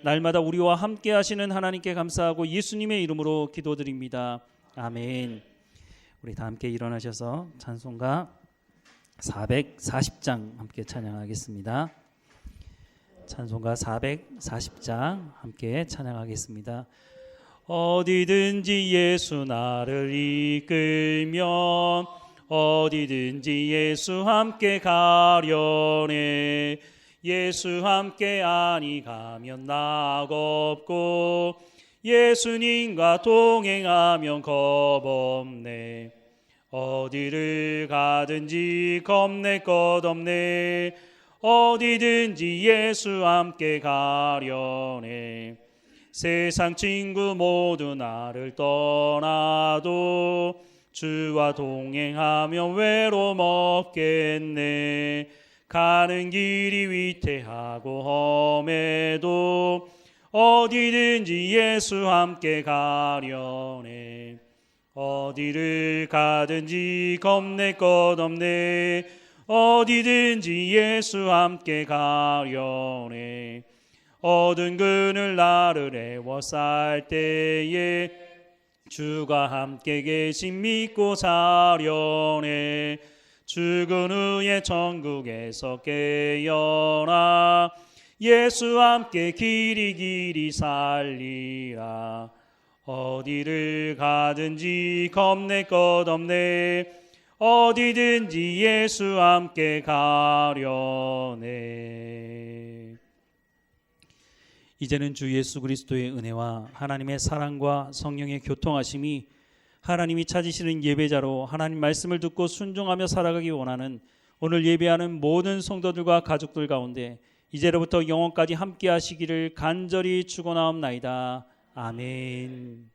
날마다 우리와 함께 하시는 하나님께 감사하고 예수님의 이름으로 기도드립니다. 아멘. 우리 다 함께 일어나셔서 찬송가 440장 함께 찬양하겠습니다. 찬송가 440장 함께 찬양하겠습니다. 어디든지 예수 나를 이끌면 어디든지 예수 함께 가려네. 예수 함께 아니 가면 낙없고 예수님과 동행하면 겁없네. 어디를 가든지 겁낼 것 없네. 어디든지 예수 함께 가려네. 세상 친구 모두 나를 떠나도 주와 동행하면 외로움 없겠네. 가는 길이 위태하고 험해도 어디든지 예수 함께 가려네. 어디를 가든지 겁낼 것 없네. 어디든지 예수 함께 가려네. 어두운 그늘 나를 애워쌀 때에 주가 함께 계신 믿고 사려네. 죽은 후에 천국에서 깨어나 예수 함께 길이 살리라. 어디를 가든지 겁낼 것 없네. 어디든지 예수 함께 가려네. 이제는 주 예수 그리스도의 은혜와 하나님의 사랑과 성령의 교통하심이 하나님이 찾으시는 예배자로 하나님 말씀을 듣고 순종하며 살아가기 원하는 오늘 예배하는 모든 성도들과 가족들 가운데 이제로부터 영원까지 함께 하시기를 간절히 축원하옵나이다. 아멘.